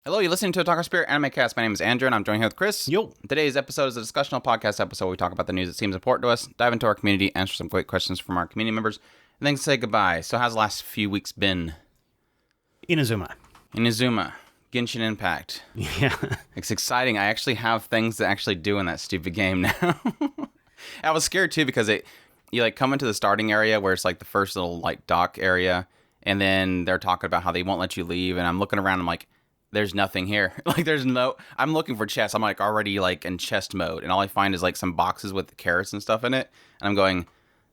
Hello, you're listening to Otaku Spirit Animecast. My name is Andrew, and I'm joined here with Chris. Yo. Today's episode is a discussional podcast episode where we talk about the news that seems important to us, dive into our community, answer some great questions from our community members, and then say goodbye. So how's the last few weeks been? Inazuma, Genshin Impact. Yeah. It's exciting. I actually have things to actually do in that stupid game now. I was scared, too, because you like come into the starting area where it's like the first little like dock area, and then they're talking about how they won't let you leave, and I'm looking around, I'm like, there's nothing here. Like, I'm looking for chests. I'm like already like in chest mode, and all I find is like some boxes with the carrots and stuff in it. And I'm going,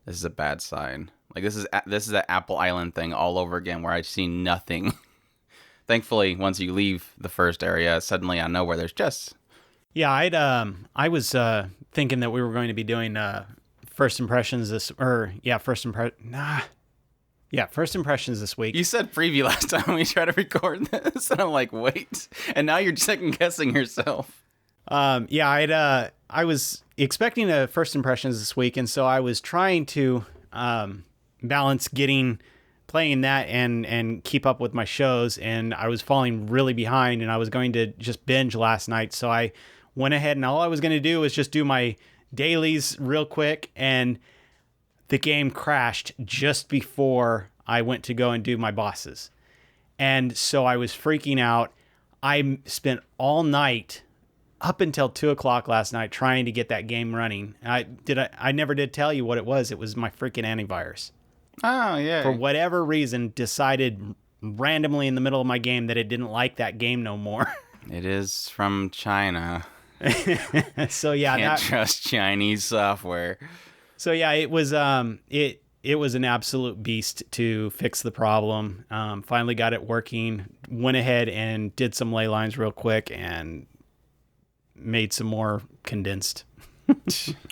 this is a bad sign. Like, this is that Apple Island thing all over again where I see nothing. Thankfully, once you leave the first area, suddenly I know where there's chests. Yeah, I was thinking that we were going to be doing first impressions this week. You said preview last time we tried to record this, and I'm like, wait. And now you're second guessing yourself. I was expecting a first impressions this week, and so I was trying to balance playing that and keep up with my shows, and I was falling really behind, and I was going to just binge last night, so I went ahead, and all I was going to do was just do my dailies real quick, and the game crashed just before I went to go and do my bosses. And so I was freaking out. I spent all night up until 2:00 last night trying to get that game running. I never did tell you what it was. It was my freaking antivirus. Oh, yeah. For whatever reason, decided randomly in the middle of my game that it didn't like that game no more. It is from China. So yeah, Can't trust Chinese software. So yeah, it was it was an absolute beast to fix the problem. Finally got it working. Went ahead and did some ley lines real quick and made some more condensed.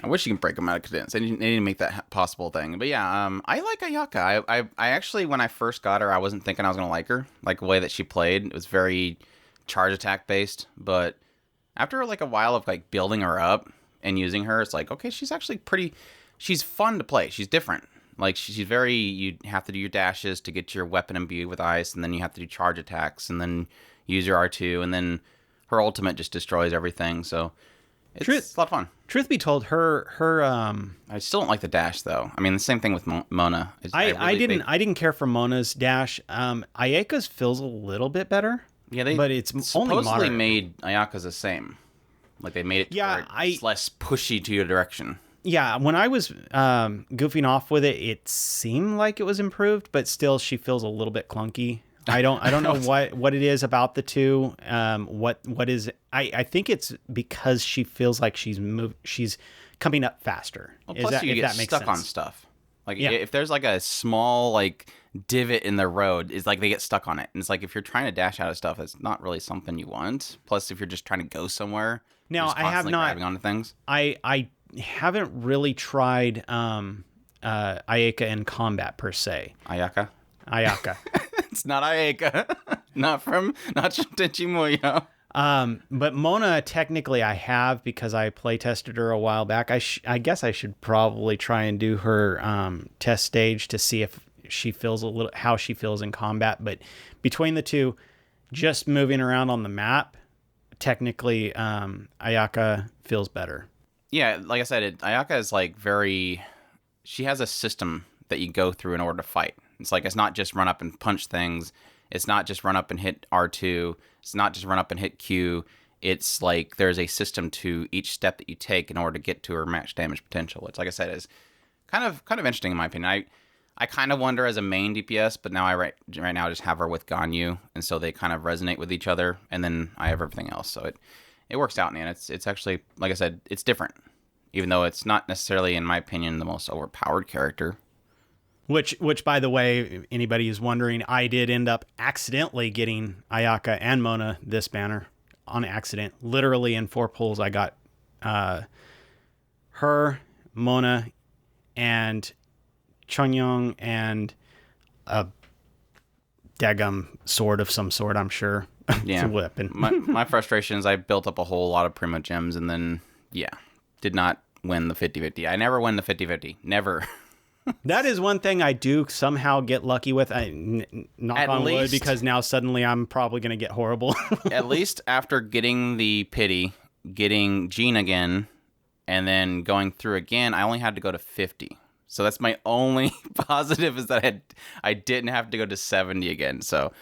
I wish you could break them out of condensed. They didn't make that possible thing. But yeah, I like Ayaka. I actually, when I first got her, I wasn't thinking I was going to like her. Like the way that she played, it was very charge attack based. But after like a while of like building her up and using her, it's like, okay, she's actually she's fun to play. She's different. Like, you have to do your dashes to get your weapon imbued with ice, and then you have to do charge attacks, and then use your R2, and then her ultimate just destroys everything, so it's a lot of fun. Truth be told, her I still don't like the dash, though. I mean, the same thing with Mona. I didn't care for Mona's dash. Ayaka's feels a little bit better. Yeah, but it's only supposedly moderate. made Ayaka's the same. Like, they made it it's less pushy to your direction. Yeah, when I was goofing off with it, it seemed like it was improved, but still, she feels a little bit clunky. I don't know what it is about the two. What is? I think it's because she feels like she's coming up faster. Well, plus you get stuck on stuff. Like, if there's like a small like divot in the road, it's like they get stuck on it, and it's like if you're trying to dash out of stuff, it's not really something you want. Plus, if you're just trying to go somewhere, now I have not grabbing onto things. I haven't really tried Ayaka in combat per se. Ayaka. It's not Ayaka. not from Tenchi Muyo. But Mona, technically, I have because I play tested her a while back. I guess I should probably try and do her test stage to see if she feels how she feels in combat. But between the two, just moving around on the map, technically, Ayaka feels better. Yeah, like I said, Ayaka is like she has a system that you go through in order to fight. It's like, it's not just run up and punch things. It's not just run up and hit R2. It's not just run up and hit Q. It's like there's a system to each step that you take in order to get to her max damage potential, which, like I said, is kind of interesting in my opinion. I kind of wonder as a main DPS, but now right now I just have her with Ganyu, and so they kind of resonate with each other, and then I have everything else. So it works out, man. It's actually, like I said, it's different, even though it's not necessarily, in my opinion, the most overpowered character. Which, by the way, anybody who's wondering, I did end up accidentally getting Ayaka and Mona this banner on accident. Literally in 4 pulls, I got her, Mona, and Chunyoung, and a daggum sword of some sort, I'm sure. Yeah. It's a weapon. my frustration is I built up a whole lot of Primo Gems and then, did not win the 50-50. I never win the 50-50. Never. That is one thing I do somehow get lucky with. Knock At on wood, least- because now suddenly I'm probably going to get horrible. At least after getting the pity, getting Gene again, and then going through again, I only had to go to 50. So that's my only positive, is that I didn't have to go to 70 again. So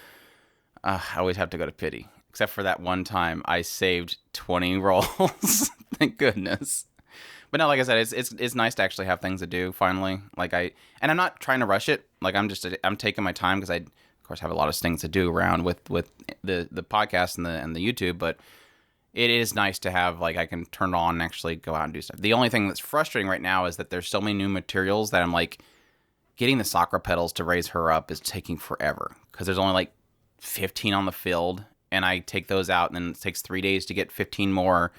I always have to go to pity. Except for that one time I saved 20 rolls. Thank goodness. But no, like I said, it's nice to actually have things to do finally. And I'm not trying to rush it. Like I'm taking my time, because I of course have a lot of things to do around with the podcast and the YouTube, but it is nice to have, like, I can turn it on and actually go out and do stuff. The only thing that's frustrating right now is that there's so many new materials that I'm like, getting the Sakura petals to raise her up is taking forever, because there's only like 15 on the field, and I take those out, and then it takes 3 days to get 15 more.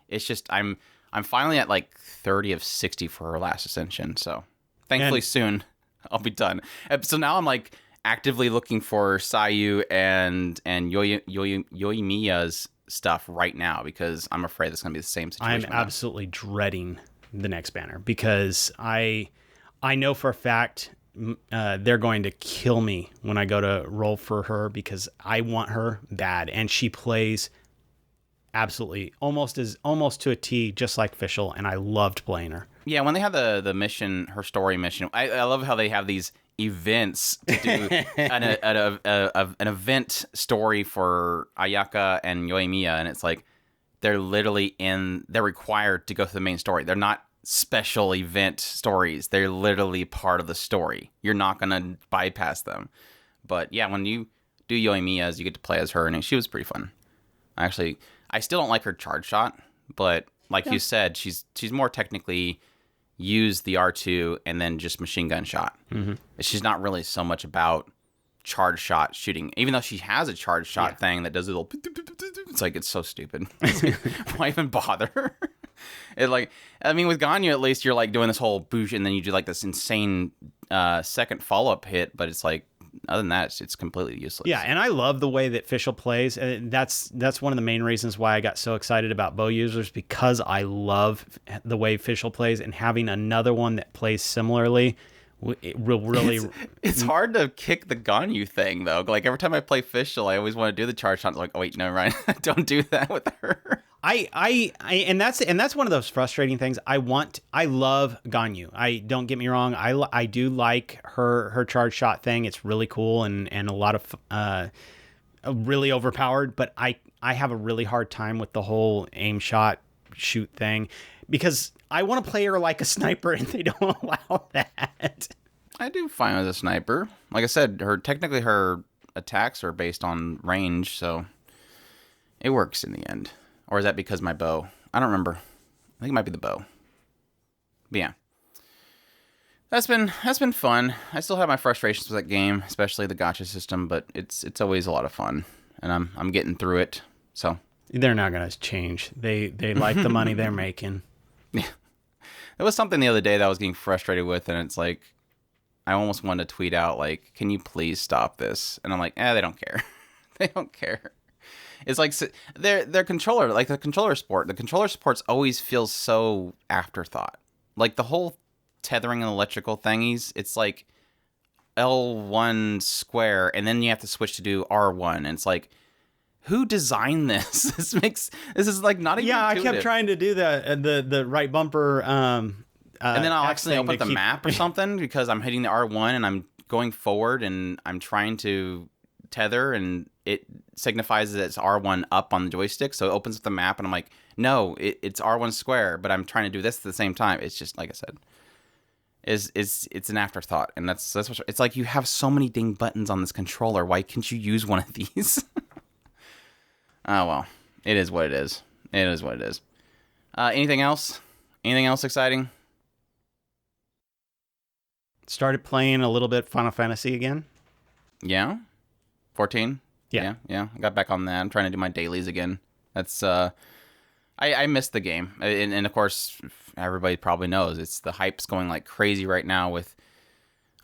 It's just I'm finally at like 30 of 60 for her last ascension, so thankfully soon I'll be done. So now I'm like actively looking for Sayu and Yoimiya's stuff right now, because I'm afraid it's going to be the same situation. I'm absolutely dreading the next banner, because I know for a fact they're going to kill me when I go to roll for her, because I want her bad, and she plays absolutely almost to a T, just like Fischl, and I loved playing her. Yeah, when they have the mission, her story mission, I love how they have these events to do an event story for Ayaka and Yoimiya, and it's like they're required to go through the main story. They're not special event stories. They're literally part of the story. You're not going to bypass them. But yeah, when you do Yoimiya's, you get to play as her, and she was pretty fun. I still don't like her charge shot, but like you said, she's more technically use the R2 and then just machine gun shot. Mm-hmm. She's not really so much about charge shot shooting, even though she has a charge shot thing that does a little. It's like, it's so stupid. Why even bother? With Ganyu, at least you're like doing this whole boosh, and then you do like this insane second follow up hit, but it's like, other than that, it's completely useless. Yeah, and I love the way that Fischl plays. That's one of the main reasons why I got so excited about bow users, because I love the way Fischl plays, and having another one that plays similarly, it will really. It's hard to kick the Ganyu thing though. Like every time I play Fischl, I always want to do the charge shot. Like, oh wait, no, Ryan, don't do that with her. And that's one of those frustrating things. I love Ganyu. Don't get me wrong. I do like her charge shot thing. It's really cool and a lot of really overpowered. But I have a really hard time with the whole aim shot shoot thing, because I want to play her like a sniper, and they don't allow that. I do fine as a sniper. Like I said, technically her attacks are based on range, so it works in the end. Or is that because my bow? I don't remember. I think it might be the bow. But yeah. That's been fun. I still have my frustrations with that game, especially the gacha system, but it's always a lot of fun. And I'm getting through it. So they're not gonna change. They like the money they're making. Yeah. There was something the other day that I was getting frustrated with, and it's like I almost wanted to tweet out like, can you please stop this? And I'm like, they don't care. They don't care. It's like their controller, like the controller supports always feels so afterthought. Like the whole tethering and electrical thingies, it's like L1 square, and then you have to switch to do R1, and it's like, who designed this? This is like not even intuitive. I kept trying to do the right bumper, and then I'll accidentally open the map or something because I'm hitting the R1 and I'm going forward and I'm trying to tether, and it signifies that it's R1 up on the joystick, so it opens up the map, and I'm like, no, it's R1 square, but I'm trying to do this at the same time. It's just, like I said, it's an afterthought, and that's what it's like. You have so many ding buttons on this controller. Why can't you use one of these? Oh well, it is what it is. It is what it is. Anything else? Anything else exciting? Started playing a little bit Final Fantasy again. Yeah, 14. Yeah. I got back on that. I'm trying to do my dailies again. That's I missed the game, and of course everybody probably knows the hype's going like crazy right now with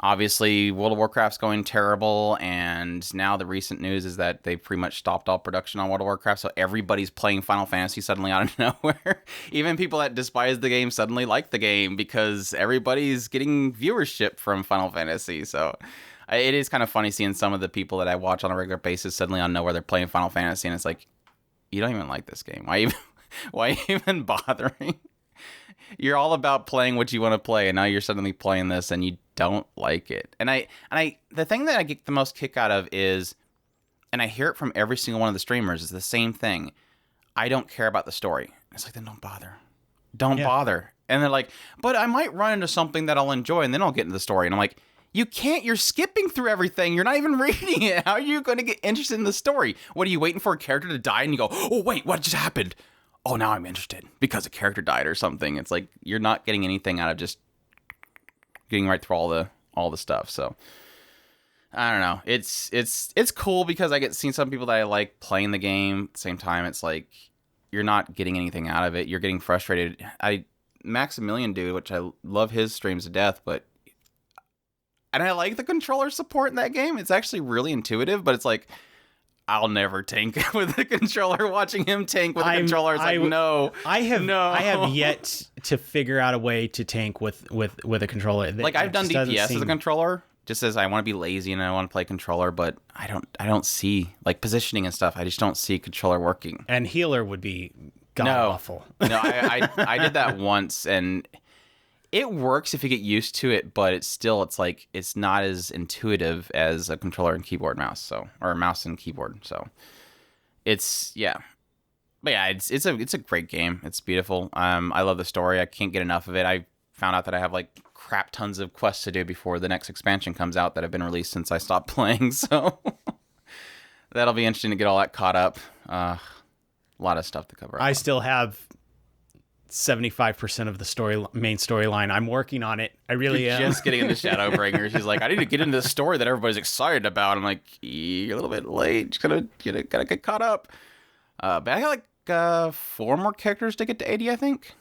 Obviously, World of Warcraft's going terrible, and now the recent news is that they pretty much stopped all production on World of Warcraft, so everybody's playing Final Fantasy suddenly out of nowhere. Even people that despise the game suddenly like the game because everybody's getting viewership from Final Fantasy, so it is kind of funny seeing some of the people that I watch on a regular basis suddenly on nowhere they're playing Final Fantasy, and it's like, you don't even like this game. Why even bothering? You're all about playing what you want to play, and now you're suddenly playing this and you don't like it. And the thing that I get the most kick out of is, and I hear it from every single one of the streamers, is the same thing. I don't care about the story. It's like, then don't bother. Don't bother. And they're like, but I might run into something that I'll enjoy, and then I'll get into the story. And I'm like, you can't. You're skipping through everything. You're not even reading it. How are you going to get interested in the story? What are you waiting for a character to die and you go, oh wait, what just happened? Oh, now I'm interested because a character died or something. It's like you're not getting anything out of just getting right through all the stuff. So I don't know. It's cool because I get seeing some people that I like playing the game. At the same time, it's like you're not getting anything out of it. You're getting frustrated. Maximilian dude, which I love his streams to death, and I like the controller support in that game. It's actually really intuitive, but it's like, I'll never tank with a controller. Watching him tank with a controller, it's like, no. I have yet to figure out a way to tank with a controller. Like, I've done DPS as a controller, just as I want to be lazy and I want to play controller, but I don't see, like, positioning and stuff. I just don't see controller working. And healer would be god-awful. No, I did that once, and it works if you get used to it, but it's like it's not as intuitive as a controller and keyboard mouse, or a mouse and keyboard. So it's but yeah, it's a great game. It's beautiful. I love the story. I can't get enough of it. I found out that I have like crap tons of quests to do before the next expansion comes out that have been released since I stopped playing. So that'll be interesting to get all that caught up. A lot of stuff to cover. I still have 75% of the main storyline. I'm working on it. I really am. Just getting into Shadowbringers. She's like, I need to get into the story that everybody's excited about. I'm like, you're a little bit late. Just gotta get caught up. But I got like 4 more characters to get to 80, I think.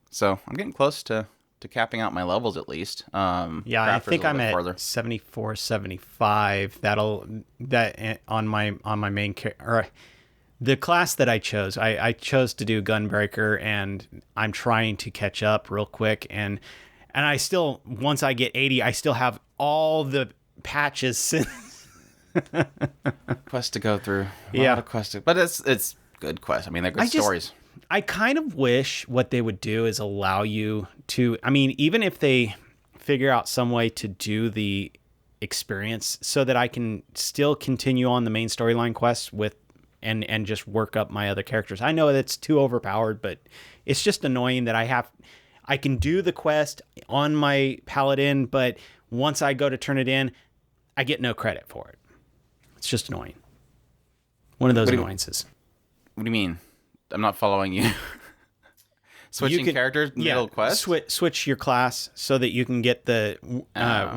So I'm getting close to capping out my levels at least. I think I'm at 74, 75. That on my main character. The class that I chose to do Gunbreaker, and I'm trying to catch up real quick. And I still, once I get 80, I still have all the patches since. Quest to go through. A lot of quests. But it's good quests. I mean, they're good stories. I kind of wish what they would do is allow you to, I mean, even if they figure out some way to do the experience so that I can still continue on the main storyline quests with and just work up my other characters. I know that's too overpowered, but it's just annoying that I can do the quest on my paladin, but once I go to turn it in, I get no credit for it. It's just annoying. One of those annoyances. What do you mean? I'm not following you. Switching characters middle quest? Switch your class so that you can get the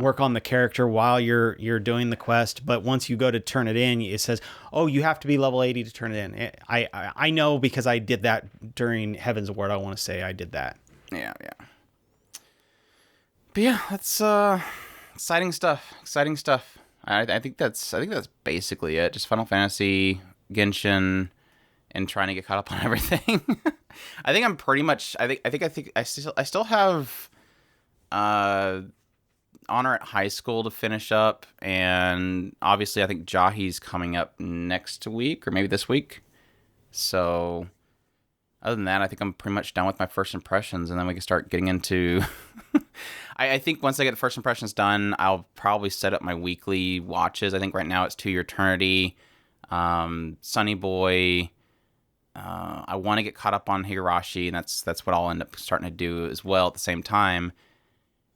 work on the character while you're doing the quest. But once you go to turn it in, it says, "Oh, you have to be level 80 to turn it in." I know because I did that during Heaven's Ward. I want to say I did that. Yeah. But yeah, that's exciting stuff. I think that's basically it. Just Final Fantasy, Genshin, and trying to get caught up on everything. I think I'm pretty much. I still have Honor at High School to finish up, and obviously I think Jahi's coming up next week or maybe this week. So other than that, I think I'm pretty much done with my first impressions, and then we can start getting into. I think once I get the first impressions done, I'll probably set up my weekly watches. I think right now it's To Your Eternity, Sunny Boy. I want to get caught up on Higurashi, and that's what I'll end up starting to do as well at the same time.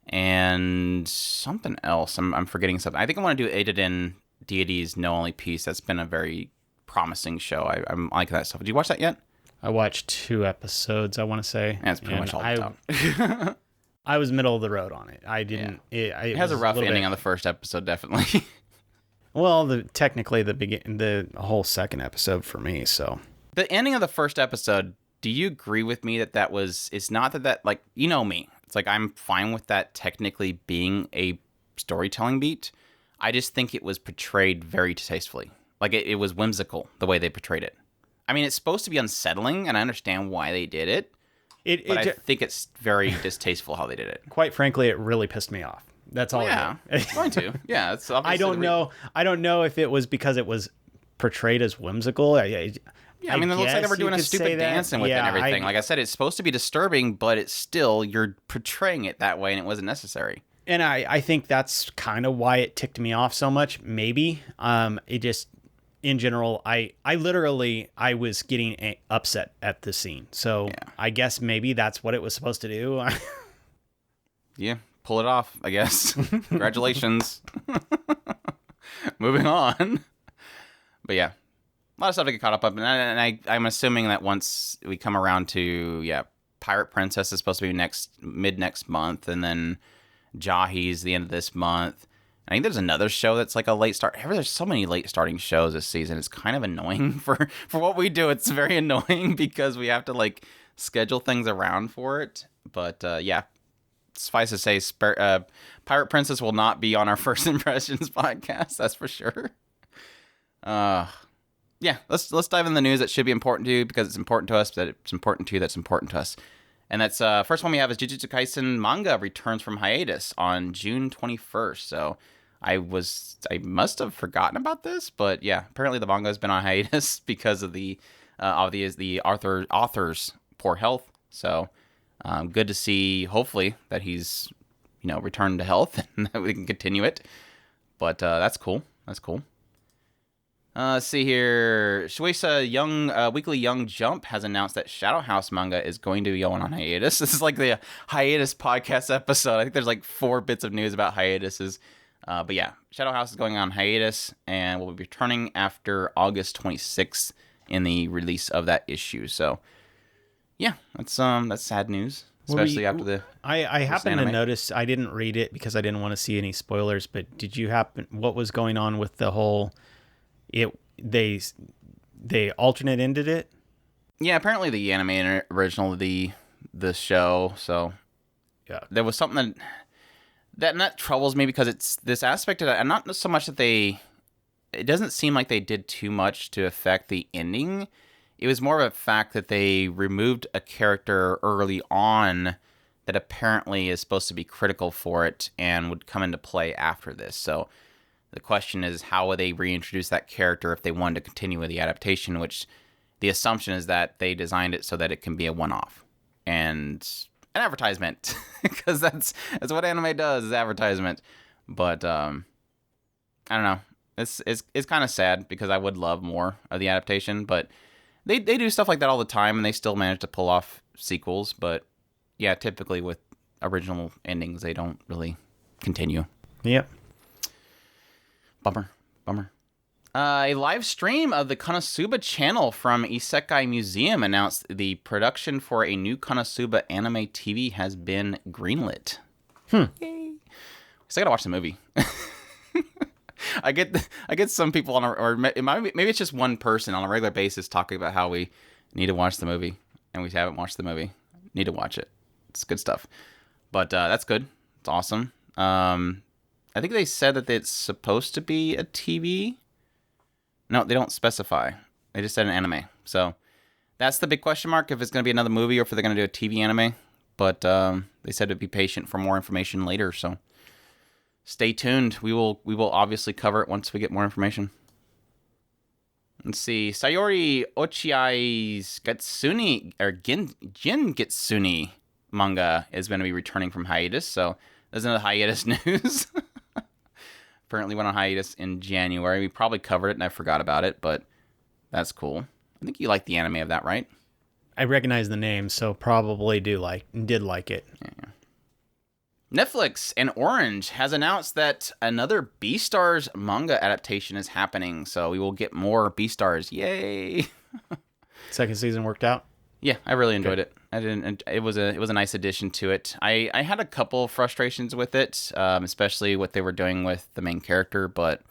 And something else, I'm forgetting something. I think I want to do Eidolon Deity's No Only Peace. That's been a very promising show. I'm liking that stuff. Did you watch that yet? I watched 2 episodes, I want to say. That's pretty much all the time. I was middle of the road on it. I didn't. Yeah. It has a rough ending on the first episode, definitely. Well, technically the whole second episode for me. So the ending of the first episode. Do you agree with me that was? It's not that like, you know me. It's like I'm fine with that technically being a storytelling beat. I just think it was portrayed very distastefully. Like, it was whimsical, the way they portrayed it. I mean, it's supposed to be unsettling, and I understand why they did it. But I think it's very distasteful how they did it. Quite frankly, it really pissed me off. That's all. Yeah, it's going to. Yeah, it's obviously. I don't know if it was because it was portrayed as whimsical. I mean, it looks like they were doing a stupid dancing with it and everything. Like I said, it's supposed to be disturbing, but it's still, you're portraying it that way, and it wasn't necessary. And I think that's kind of why it ticked me off so much. Maybe it just, in general, I was getting upset at the scene. So yeah. I guess maybe that's what it was supposed to do. Yeah, pull it off, I guess. Congratulations. Moving on. But yeah, a lot of stuff to get caught up on. And I'm assuming that once we come around to, Pirate Princess is supposed to be mid next month, and then Jahi's the end of this month. I think there's another show that's like a late start. There's so many late starting shows this season. It's kind of annoying for what we do. It's very annoying because we have to like schedule things around for it. But suffice to say, Pirate Princess will not be on our First Impressions podcast. That's for sure. Let's dive in the news that should be important to you because it's important to us. That it's important to you. That's important to us. And that's first one we have is Jujutsu Kaisen manga returns from hiatus on June 21st. So I must have forgotten about this, but yeah, apparently the manga has been on hiatus because of the author's poor health. So good to see, hopefully, that he's returned to health and that we can continue it. But that's cool. That's cool. Let's see here. Shueisha Weekly Young Jump has announced that Shadow House manga is going to be going on hiatus. This is like the hiatus podcast episode. I think there's like 4 bits of news about hiatuses. But yeah, Shadow House is going on hiatus and will be returning after August 26th in the release of that issue. So yeah, that's sad news, especially after the. I happened to notice. I didn't read it because I didn't want to see any spoilers. But did you what was going on with the whole? They alternate ended it. Yeah, apparently the anime original of the show. So yeah, there was something that troubles me because it's this aspect of that, and not so much that it doesn't seem like they did too much to affect the ending. It was more of a fact that they removed a character early on that apparently is supposed to be critical for it and would come into play after this. So the question is, how would they reintroduce that character if they wanted to continue with the adaptation, which the assumption is that they designed it so that it can be a one-off and an advertisement, because that's what anime does, is advertisement. But I don't know. It's kind of sad because I would love more of the adaptation, but they do stuff like that all the time, and they still manage to pull off sequels. But yeah, typically with original endings, they don't really continue. Yep. Bummer. A live stream of the Konosuba channel from Isekai Museum announced the production for a new Konosuba anime TV has been greenlit. Yay. So I gotta watch the movie. I get some people or maybe it's just one person on a regular basis talking about how we need to watch the movie, and we haven't watched the movie. Need to watch it. It's good stuff. But that's good. It's awesome. I think they said that it's supposed to be a TV. No, they don't specify. They just said an anime. So that's the big question mark, if it's going to be another movie or if they're going to do a TV anime. But they said to be patient for more information later. So stay tuned. We will obviously cover it once we get more information. Let's see. Sayori Ochiai's Gingitsune manga is going to be returning from hiatus. So there's another hiatus news. Apparently went on hiatus in January. We probably covered it and I forgot about it, but that's cool. I think you like the anime of that, right? I recognize the name, so probably did like it. Yeah. Netflix and Orange has announced that another Beastars manga adaptation is happening, so we will get more Beastars. Yay! Second season worked out? Yeah, I really enjoyed it. It was a nice addition to it. I had a couple frustrations with it, especially what they were doing with the main character, but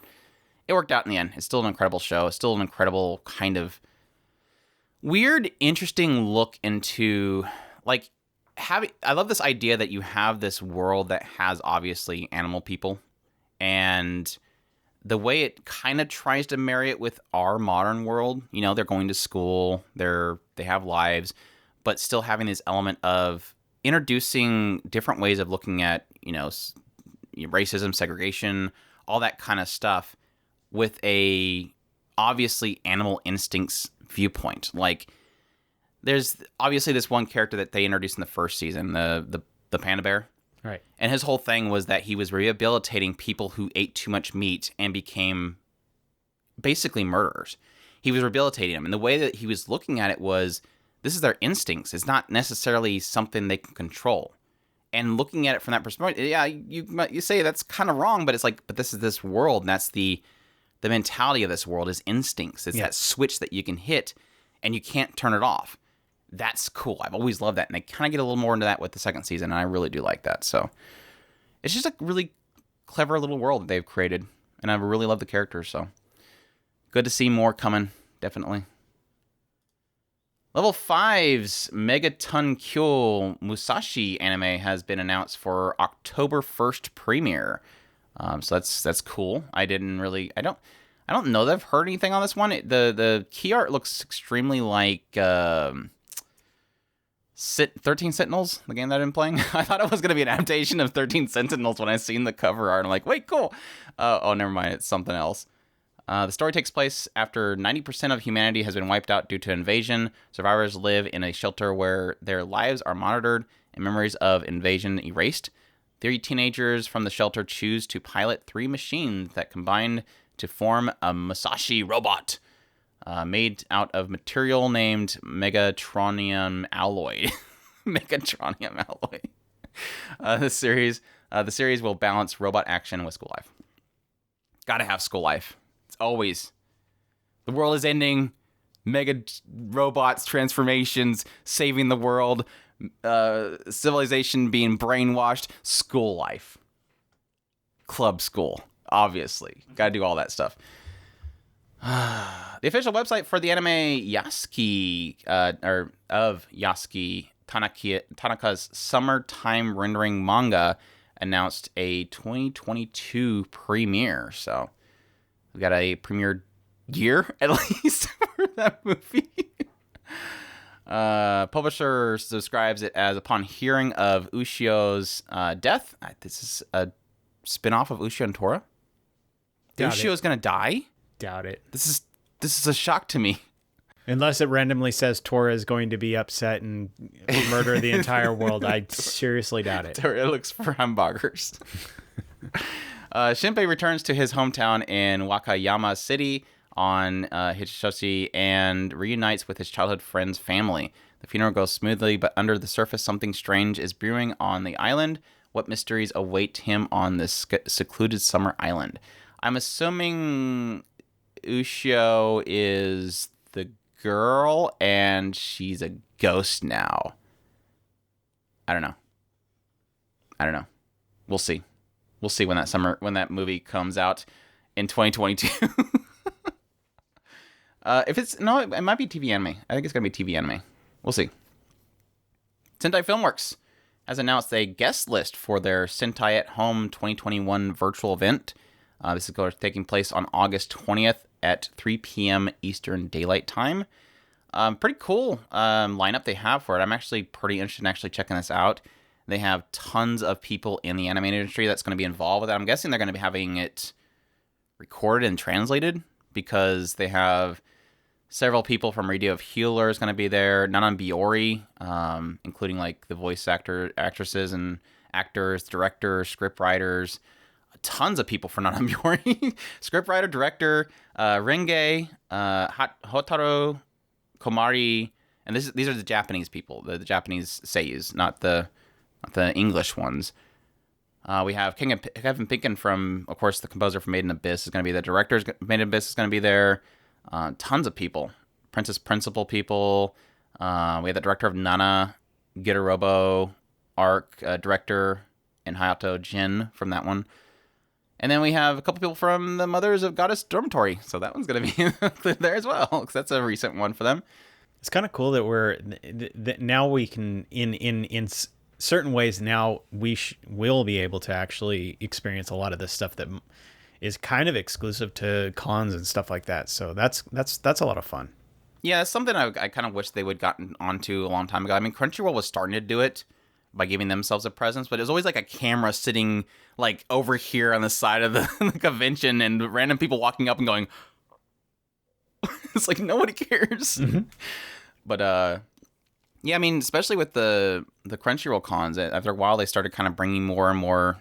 it worked out in the end. It's still an incredible show. It's still an incredible kind of weird, interesting look into I love this idea that you have this world that has obviously animal people, And the way it kind of tries to marry it with our modern world, you know, they're going to school, they have lives, but still having this element of introducing different ways of looking at, you know, racism, segregation, all that kind of stuff with a obviously animal instincts viewpoint. Like, there's obviously this one character that they introduced in the first season, the panda bear. Right. And his whole thing was that he was rehabilitating people who ate too much meat and became basically murderers. He was rehabilitating them. And the way that he was looking at it was, this is their instincts. It's not necessarily something they can control. And looking at it from that perspective, yeah, you say that's kind of wrong, but it's like, but this is this world, and that's the mentality of this world is instincts. It's that switch that you can hit, and you can't turn it off. That's cool. I've always loved that, and they kind of get a little more into that with the second season, and I really do like that. So it's just a really clever little world that they've created, and I really love the characters. So good to see more coming, definitely. Level 5's Megaton-Kyu Musashi anime has been announced for October 1st premiere. So that's cool. I don't know that I've heard anything on this one. The key art looks extremely like 13 Sentinels, the game that I've been playing. I thought it was going to be an adaptation of 13 Sentinels when I seen the cover art. I'm like, wait, cool. Oh, never mind. It's something else. The story takes place after 90% of humanity has been wiped out due to invasion. Survivors live in a shelter where their lives are monitored and memories of invasion erased. 3 teenagers from the shelter choose to pilot 3 machines that combine to form a Musashi robot made out of material named Megatronium alloy. Megatronium alloy. The series will balance robot action with school life. Gotta have school life. Always. The world is ending. Mega robots, transformations, saving the world, civilization being brainwashed, school life. Club school, obviously. Gotta do all that stuff. The official website for the anime Yasuki, of Yasuki Tanaka's summertime rendering manga announced a 2022 premiere. So we got a premiere year, at least, for that movie. Publisher describes it as, upon hearing of Ushio's death, this is a spin-off of Ushio and Tora? Ushio's going to die? Doubt it. This is a shock to me. Unless it randomly says Tora is going to be upset and murder the entire world, I seriously doubt it. Tora looks for hamburgers. Shinpei returns to his hometown in Wakayama City on Hichiyoshi and reunites with his childhood friend's family. The funeral goes smoothly, but under the surface, something strange is brewing on the island. What mysteries await him on this secluded summer island? I'm assuming Ushio is the girl, and she's a ghost now. I don't know. We'll see. We'll see when that movie comes out in 2022. It might be TV anime. I think it's gonna be TV anime. We'll see. Sentai Filmworks has announced a guest list for their Sentai at Home 2021 virtual event. This is taking place on August 20th at 3 p.m. Eastern Daylight Time. Pretty cool lineup they have for it. I'm actually pretty interested in actually checking this out. They have tons of people in the anime industry that's going to be involved with it. I'm guessing they're going to be having it recorded and translated, because they have several people from Radio of Healer is going to be there. Nanan Biori, including like the voice actresses and actors, directors, scriptwriters. Tons of people for Nanan Biori. Scriptwriter, director, Renge, Hotaru Komari, and these are the Japanese people, the Japanese seiyus, not the English ones. We have Kevin Pinkin from, of course, the composer from Made in Abyss is going to be the director. Made in Abyss is going to be there. Tons of people. Princess Principal people. We have the director of Nana, Gitarobo, Arc, director, and Hayato Jin from that one. And then we have a couple people from the Mothers of Goddess Dormitory. So that one's going to be included there as well, because that's a recent one for them. It's kind of cool that that now we can, in certain ways now we will be able to actually experience a lot of this stuff that is kind of exclusive to cons and stuff like that. So that's a lot of fun. Yeah, it's something I kind of wish they would gotten onto a long time ago. I mean, Crunchyroll was starting to do it by giving themselves a presence, but it was always like a camera sitting like over here on the side of the convention and random people walking up and going, it's like nobody cares. Mm-hmm. But yeah, I mean, especially with the Crunchyroll cons, after a while they started kind of bringing more and more,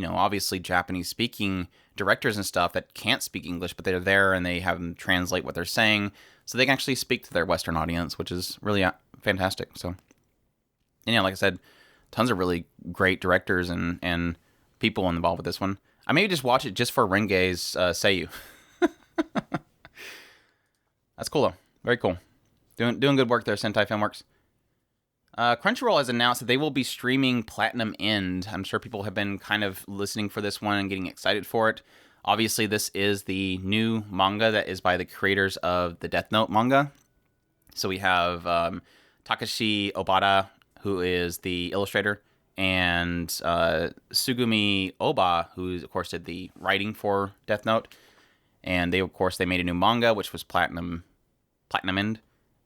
obviously Japanese speaking directors and stuff that can't speak English, but they're there and they have them translate what they're saying so they can actually speak to their Western audience, which is really fantastic. So, and yeah, like I said, tons of really great directors and people involved with this one. I may just watch it just for Renge's Seiyu. That's cool though. Very cool. Doing good work there, Sentai Filmworks. Crunchyroll has announced that they will be streaming Platinum End. I'm sure people have been kind of listening for this one and getting excited for it. Obviously, this is the new manga that is by the creators of the Death Note manga. So we have Takashi Obata, who is the illustrator, and Sugumi Oba, who, of course, did the writing for Death Note. And they made a new manga, which was Platinum End.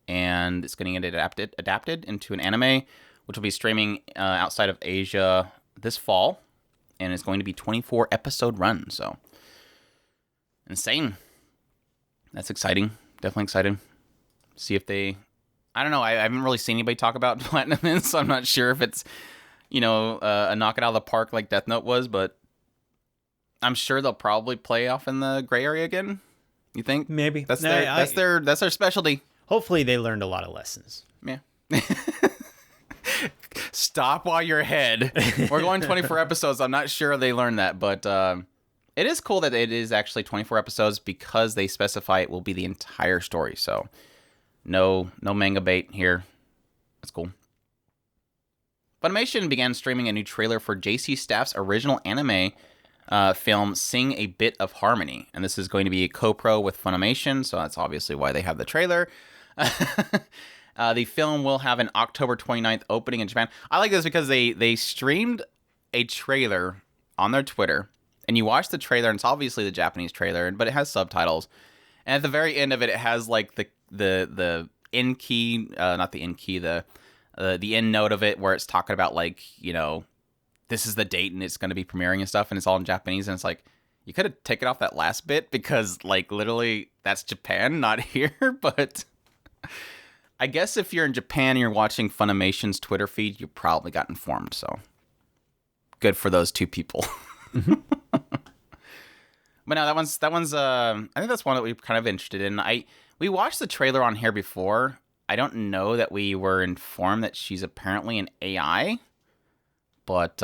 And it's going to get adapted into an anime, which will be streaming outside of Asia this fall, and it's going to be 24 episode run. So insane. That's exciting. Definitely excited. See if they. I don't know. I haven't really seen anybody talk about Platinum End, so I'm not sure if it's a knock it out of the park like Death Note was, but I'm sure they'll probably play off in the gray area again. You think? Maybe that's their specialty. Hopefully they learned a lot of lessons. Yeah. Stop while you're ahead. We're going 24 episodes. I'm not sure they learned that, but it is cool that it is actually 24 episodes because they specify it will be the entire story. So no manga bait here. That's cool. Funimation began streaming a new trailer for JC Staff's original anime film Sing a Bit of Harmony. And this is going to be a co-pro with Funimation, so that's obviously why they have the trailer. The film will have an October 29th opening in Japan. I like this because they streamed a trailer on their Twitter, and you watch the trailer, and it's obviously the Japanese trailer, but it has subtitles. And at the very end of it, it has like the end key, not the end key, the end note of it where it's talking about like, this is the date and it's going to be premiering and stuff, and it's all in Japanese, and it's like, you could have taken off that last bit because like literally that's Japan, not here, but I guess if you're in Japan and you're watching Funimation's Twitter feed, you probably got informed. So good for those two people. Mm-hmm. But no, that one's. I think that's one that we're kind of interested in. We watched the trailer on here before. I don't know that we were informed that she's apparently an AI, but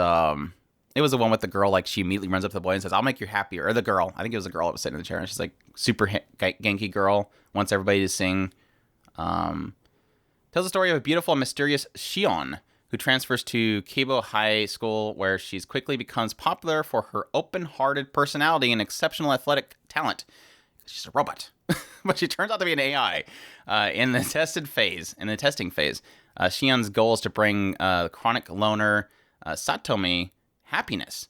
it was the one with the girl. Like she immediately runs up to the boy and says, "I'll make you happier." Or the girl. I think it was the girl that was sitting in the chair. And she's like super Genki girl. Wants everybody to sing. Tells the story of a beautiful and mysterious Shion who transfers to Keibo High School, where she quickly becomes popular for her open-hearted personality and exceptional athletic talent. She's a robot, but she turns out to be an AI. In the testing phase, Shion's goal is to bring chronic loner Satomi happiness,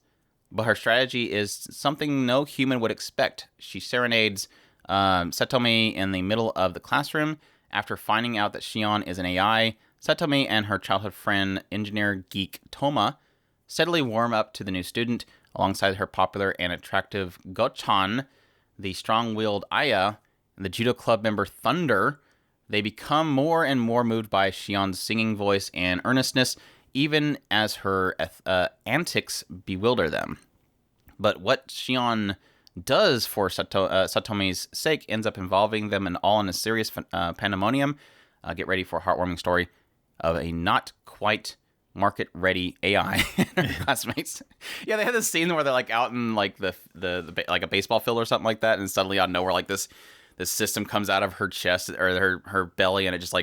but her strategy is something no human would expect. She serenades Satomi in the middle of the classroom. After finding out that Shion is an AI, Satomi and her childhood friend, engineer geek Toma, steadily warm up to the new student. Alongside her popular and attractive Gochan, the strong-willed Aya, and the judo club member Thunder, they become more and more moved by Shion's singing voice and earnestness, even as her antics bewilder them. But what Shion does for Satomi's sake ends up involving them all in a serious pandemonium. Get ready for a heartwarming story of a not quite market-ready AI and her classmates. Yeah, they had this scene where they're like out in like the like a baseball field or something like that, and suddenly out of nowhere, like this system comes out of her chest or her belly, and it just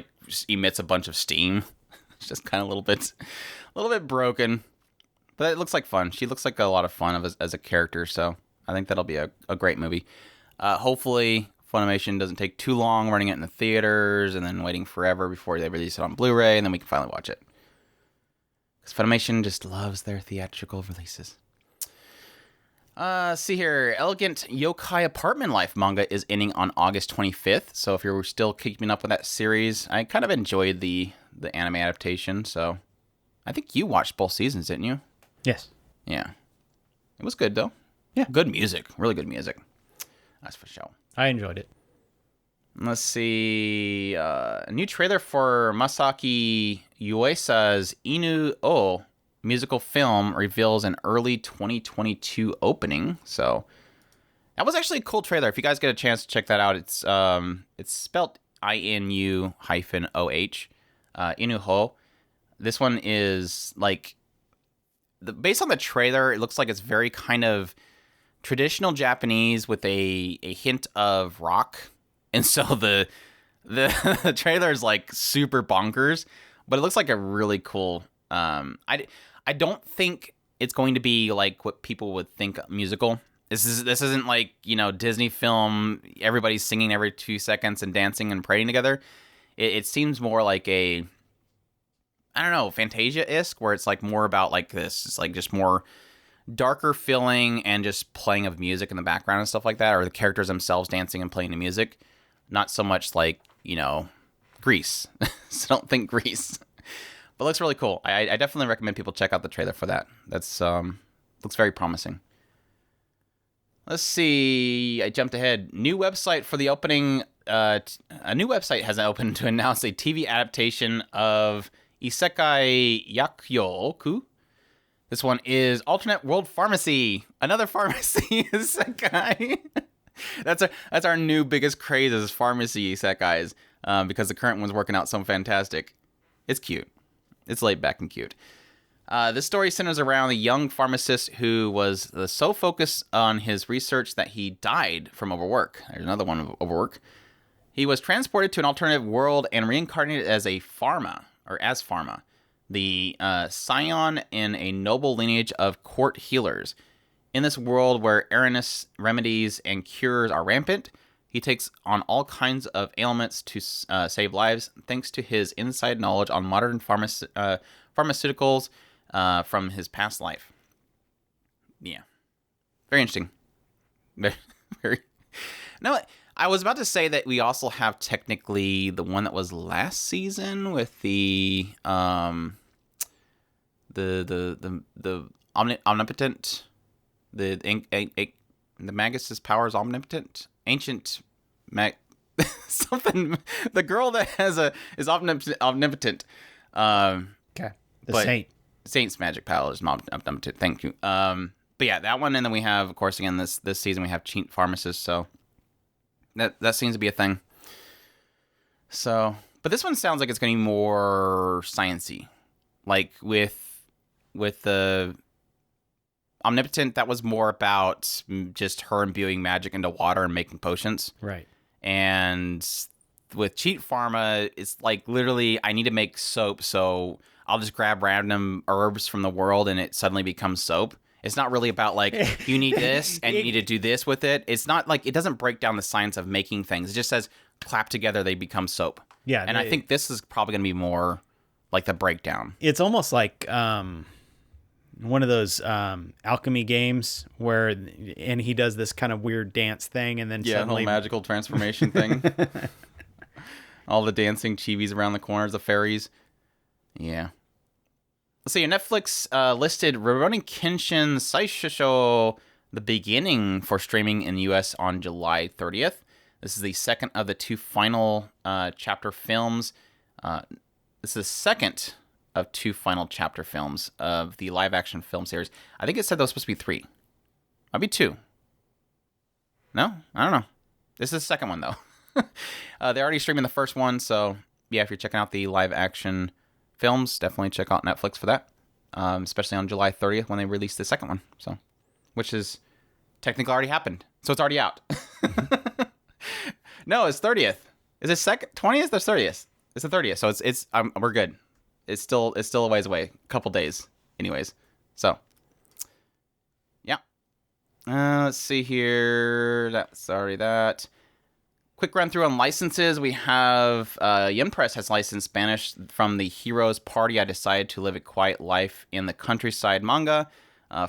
emits a bunch of steam. It's just kind of a little bit broken, but it looks like fun. She looks like a lot of fun as a character, so I think that'll be a great movie. Hopefully, Funimation doesn't take too long running it in the theaters and then waiting forever before they release it on Blu-ray, and then we can finally watch it. Because Funimation just loves their theatrical releases. See here. Elegant Yokai Apartment Life manga is ending on August 25th. So if you're still keeping up with that series, I kind of enjoyed the anime adaptation. So I think you watched both seasons, didn't you? Yes. Yeah. It was good, though. Yeah. Good music. Really good music. That's for sure. I enjoyed it. Let's see. A new trailer for Masaki Uesa's Inu-Oh musical film reveals an early 2022 opening. So that was actually a cool trailer. If you guys get a chance to check that out, it's spelled INU-OH. Inu-Oh. This one is like based on the trailer, it looks like it's very kind of traditional Japanese with a hint of rock. And so the trailer is like super bonkers, but it looks like a really cool. I don't think it's going to be like what people would think musical. This isn't like, you know, Disney film. Everybody's singing every 2 seconds and dancing and praying together. It seems more like a, I don't know, Fantasia-esque, where it's like more about like this. It's like just more darker feeling and just playing of music in the background and stuff like that, or the characters themselves dancing and playing the music. Not so much like, you know, Grease. So don't think Grease. But it looks really cool. I definitely recommend people check out the trailer for that. That's looks very promising. Let's see. I jumped ahead. New website for the opening. A new website has opened to announce a TV adaptation of Isekai Yakyoku. This one is Alternate World Pharmacy. Another pharmacy isekai. That's our new biggest craze is pharmacy isekais, because the current one's working out so fantastic. It's cute. It's laid back and cute. This story centers around a young pharmacist who was so focused on his research that he died from overwork. There's another one of overwork. He was transported to an alternative world and reincarnated as Pharma, the scion in a noble lineage of court healers. In this world where erroneous remedies and cures are rampant, he takes on all kinds of ailments to save lives, thanks to his inside knowledge on modern pharmaceuticals from his past life. Yeah. Very interesting. Very. No, I was about to say that we also have technically the one that was last season with the omnipotent, the Magus' powers omnipotent, ancient something. The girl that is omnipotent. Okay. The Saint's magic power is omnipotent. Thank you. But yeah, that one, and then we have, of course, again this season we have cheat pharmacists. So that seems to be a thing. So, but this one sounds like it's going to be more sciencey, like with the omnipotent. That was more about just her imbuing magic into water and making potions, right? And with cheat pharma, it's like literally I need to make soap, so I'll just grab random herbs from the world and it suddenly becomes soap. It's not really about like you need this and you need to do this with it. It's not like it doesn't break down the science of making things. It just says clap together, they become soap. Yeah, and I think this is probably going to be more like the breakdown. It's almost like one of those alchemy games where he does this kind of weird dance thing and then suddenly whole magical transformation thing. All the dancing chibis around the corners, the fairies. Yeah. Let's see, Netflix listed Rurouni Kenshin Saisho, the beginning, for streaming in the U.S. on July 30th. This is the second of the two final chapter films. This is the second of two final chapter films of the live-action film series. I think it said there was supposed to be 3. Might be 2. No? I don't know. This is the second one, though. They're already streaming the first one, so yeah, if you're checking out the live-action films, definitely check out Netflix for that, especially on July 30th when they release the second one, so which is technically already happened, so it's already out. No, it's 30th. Is it 20th or 30th? It's the 30th, so it's we're good. It's still a ways away, a couple days, anyways. So yeah, let's see here. That's already that. Quick run through on licenses. We have Yen Press has licensed Spanish from the Heroes Party. I decided to live a quiet life in the countryside manga.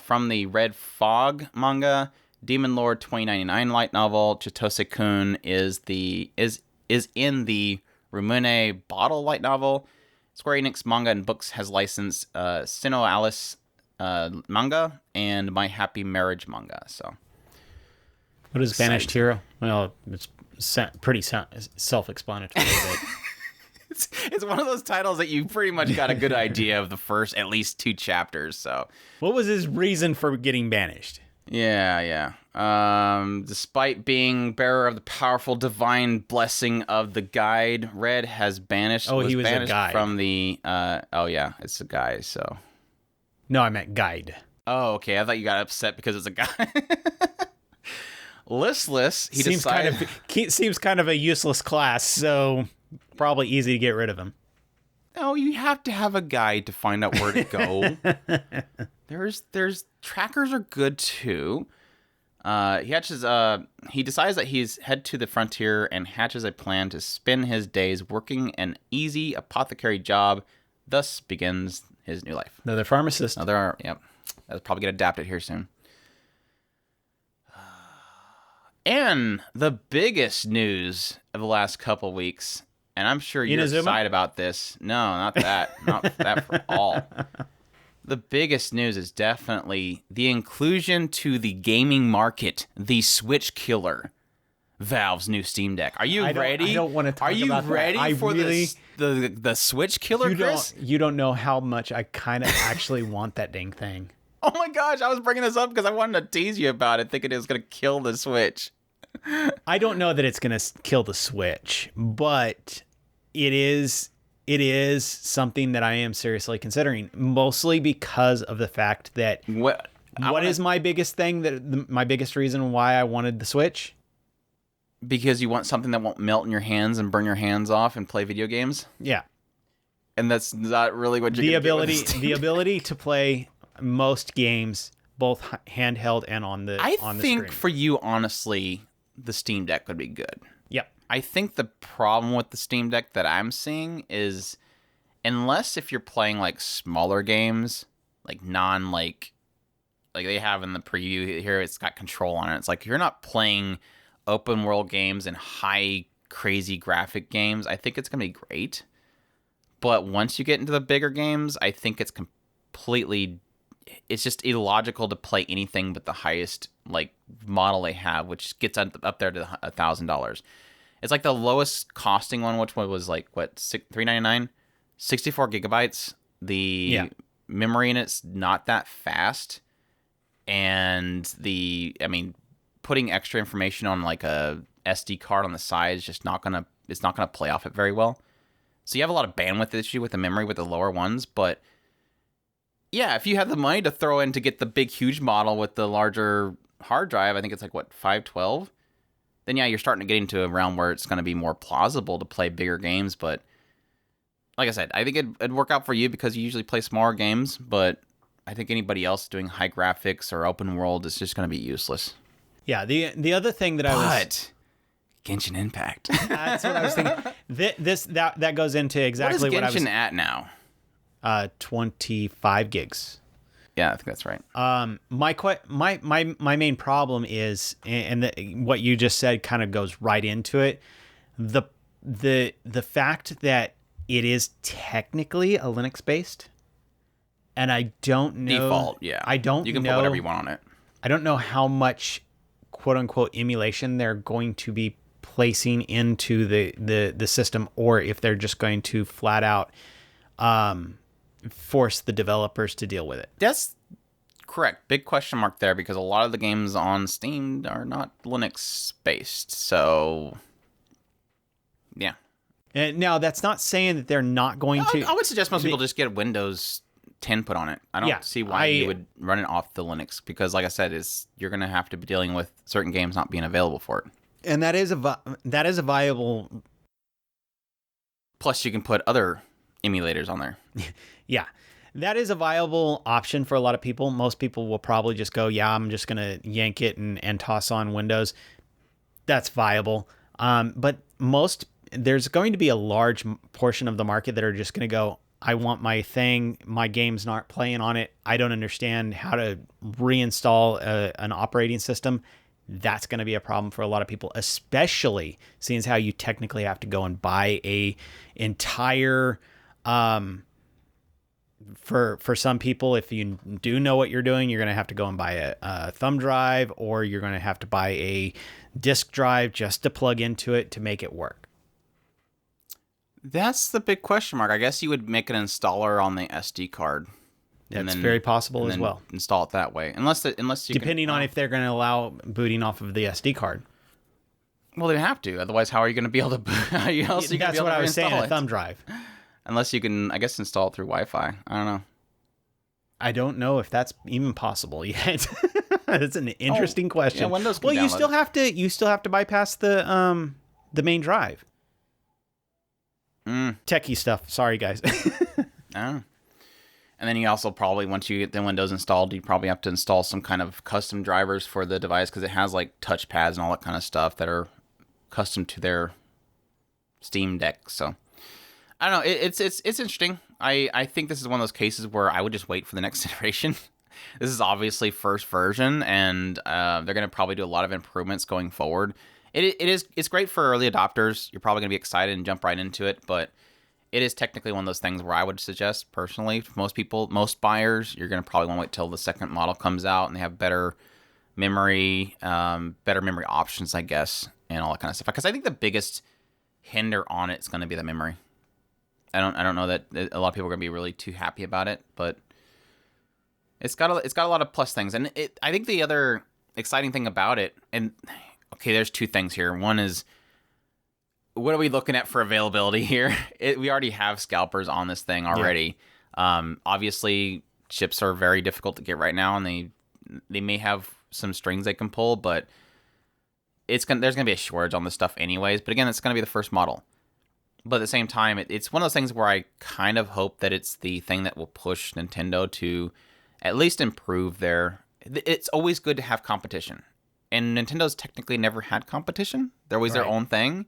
From the Red Fog manga, Demon Lord 2099 light novel. Chitose-kun is in the Rurouni Bottle light novel. Square Enix Manga and Books has licensed Sinnoh Alice manga and My Happy Marriage manga. So, what is Banished Hero? Well, it's pretty self-explanatory. It's one of those titles that you pretty much got a good idea of the first at least 2 chapters. So, what was his reason for getting banished? Yeah. Despite being bearer of the powerful divine blessing of the guide, Red has banished. Oh, he was banished a guide from the. It's a guy. So. No, I meant guide. Oh, okay. I thought you got upset because it's a guy. Listless. He seems kind of a useless class, so probably easy to get rid of him. No, you have to have a guide to find out where to go. There's trackers are good too. He decides that he's head to the frontier and hatches a plan to spend his days working an easy apothecary job. Thus begins his new life. Another pharmacist. Yep. That'll probably get adapted here soon. And the biggest news of the last couple weeks, and I'm sure you're excited about this. No, not that. Not that for all. The biggest news is definitely the inclusion to the gaming market, the Switch killer, Valve's new Steam Deck. Are you ready? I don't want to talk about that. Are you ready for the Switch killer, Chris? You don't know how much I kind of actually want that dang thing. Oh my gosh, I was bringing this up because I wanted to tease you about it, thinking it was going to kill the Switch. I don't know that it's going to kill the Switch, but it is something that I am seriously considering, mostly because of the fact that what is my biggest thing, my biggest reason why I wanted the Switch? Because you want something that won't melt in your hands and burn your hands off and play video games? Yeah. And that's not really what you're going to get. The ability to play most games, both handheld and on the screen. I think for you, honestly, the Steam Deck would be good. Yep. I think the problem with the Steam Deck that I'm seeing is, unless if you're playing like smaller games, like like they have in the preview here, it's got control on it. It's like you're not playing open world games and high crazy graphic games. I think it's gonna be great. But once you get into the bigger games, I think it's just illogical to play anything but the highest like model they have, which gets up there to $1,000. It's like the lowest costing one, which was like what, $399, 64 gigabytes. The memory in it's not that fast, and putting extra information on like a SD card on the side is just not gonna play off it very well. So you have a lot of bandwidth issue with the memory with the lower ones, but yeah, if you have the money to throw in to get the big huge model with the larger hard drive, I think it's like what, 512. Then yeah, you're starting to get into a realm where it's going to be more plausible to play bigger games. But like I said, I think it'd work out for you because you usually play smaller games. But I think anybody else doing high graphics or open world is just going to be useless. Yeah, the other thing that Genshin Impact. That's what I was thinking. That goes into exactly what I was. What is Genshin at now? 25 gigs. Yeah, I think that's right. My main problem is, and what you just said kind of goes right into it, the fact that it is technically a Linux based, and I don't know default. Yeah, you can put whatever you want on it. I don't know how much quote unquote emulation they're going to be placing into the system, or if they're just going to flat out force the developers to deal with it. That's correct. Big question mark there, because a lot of the games on Steam are not Linux based. So yeah. And now that's not saying that they're not going to. I would suggest most people just get Windows 10 put on it. I don't see why you would run it off the Linux, because like I said, you're going to have to be dealing with certain games not being available for it. And that is a viable. Plus you can put other emulators on there. Yeah, that is a viable option for a lot of people. Most people will probably just go, yeah, I'm just going to yank it and toss on Windows. That's viable. But there's going to be a large portion of the market that are just going to go, I want my thing. My game's not playing on it. I don't understand how to reinstall an operating system. That's going to be a problem for a lot of people, especially seeing as how you technically have to go and buy a entire, for some people, if you do know what you're doing, you're going to have to go and buy a thumb drive, or you're going to have to buy a disk drive just to plug into it to make it work. That's the big question mark. I guess you would make an installer on the SD card. That's very possible as well. Install it that way, unless you depending on if they're going to allow booting off of the SD card. Well, they have to. Otherwise, how are you going to be able to? That's what I was saying. A thumb drive. Unless you can, I guess, install it through Wi-Fi. I don't know. I don't know if that's even possible yet. That's an interesting question. Yeah, Windows can you still have to bypass the main drive. Techie stuff. Sorry, guys. Oh. And then you also probably, once you get the Windows installed, you probably have to install some kind of custom drivers for the device, because it has like touchpads and all that kind of stuff that are custom to their Steam Deck. So I don't know. It's interesting. I think this is one of those cases where I would just wait for the next iteration. This is obviously first version, and they're going to probably do a lot of improvements going forward. It's great for early adopters. You're probably going to be excited and jump right into it, but it is technically one of those things where I would suggest, personally, most buyers, you're going to probably want to wait till the second model comes out and they have better memory options, I guess, and all that kind of stuff. Because I think the biggest hinder on it is going to be the memory. I don't know that a lot of people are going to be really too happy about it, but it's got a lot of plus things. And I think the other exciting thing about it, and okay, there's two things here. One is, what are we looking at for availability here? We already have scalpers on this thing already. Yeah. Obviously, chips are very difficult to get right now, and they may have some strings they can pull, but there's gonna be a shortage on this stuff anyways. But again, it's gonna be the first model. But at the same time, it's one of those things where I kind of hope that it's the thing that will push Nintendo to at least improve their. It's always good to have competition, and Nintendo's technically never had competition. They're always their own thing.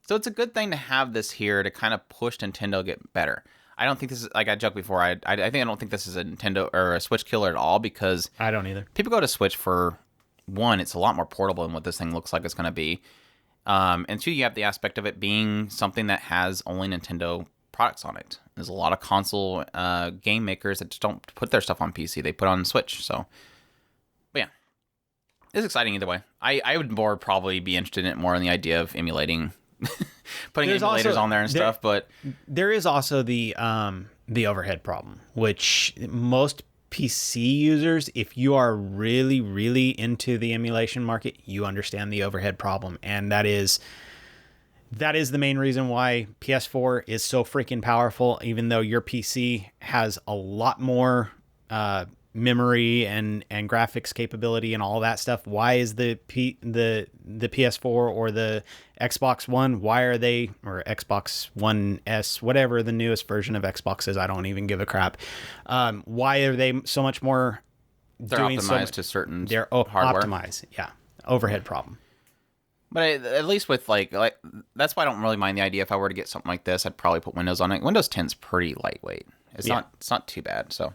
So it's a good thing to have this here to kind of push Nintendo to get better. I don't think this is, like I joked before, I don't think this is a Nintendo or a Switch killer at all, because I don't either. People go to Switch for, one, it's a lot more portable than what this thing looks like it's going to be. And two, you have the aspect of it being something that has only Nintendo products on it. There's a lot of console game makers that just don't put their stuff on PC. They put on Switch. So, but yeah, it's exciting either way. I would more probably be interested in it more in the idea of emulating. Putting emulators on there and stuff, but there is also the overhead problem, which most PC users, if you are really, really into the emulation market, you understand the overhead problem, and that is the main reason why PS4 is so freaking powerful. Even though your PC has a lot more memory and graphics capability and all that stuff, why is the PS4 or the Xbox One, or Xbox One S, whatever the newest version of Xbox is, I don't even give a crap. Why are they so much more? They're optimized to certain hardware. Optimized, yeah. Overhead problem. But at least with like that's why I don't really mind the idea. If I were to get something like this, I'd probably put Windows on it. Windows 10's pretty lightweight. It's not too bad. So.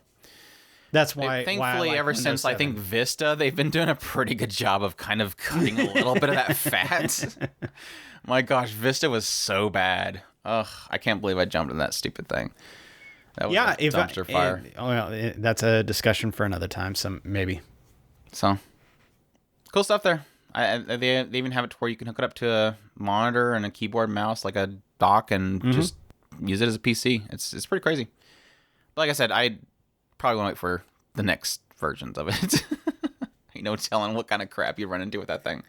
That's why. Thankfully, ever since I think Vista, they've been doing a pretty good job of kind of cutting a little bit of that fat. My gosh, Vista was so bad. Ugh, I can't believe I jumped in that stupid thing. That was a dumpster fire. That's a discussion for another time. Maybe. So, cool stuff there. They even have it to where you can hook it up to a monitor and a keyboard, mouse, like a dock, and just use it as a PC. It's pretty crazy. But like I said, I probably want to wait for the next versions of it. No telling what kind of crap you run into with that thing.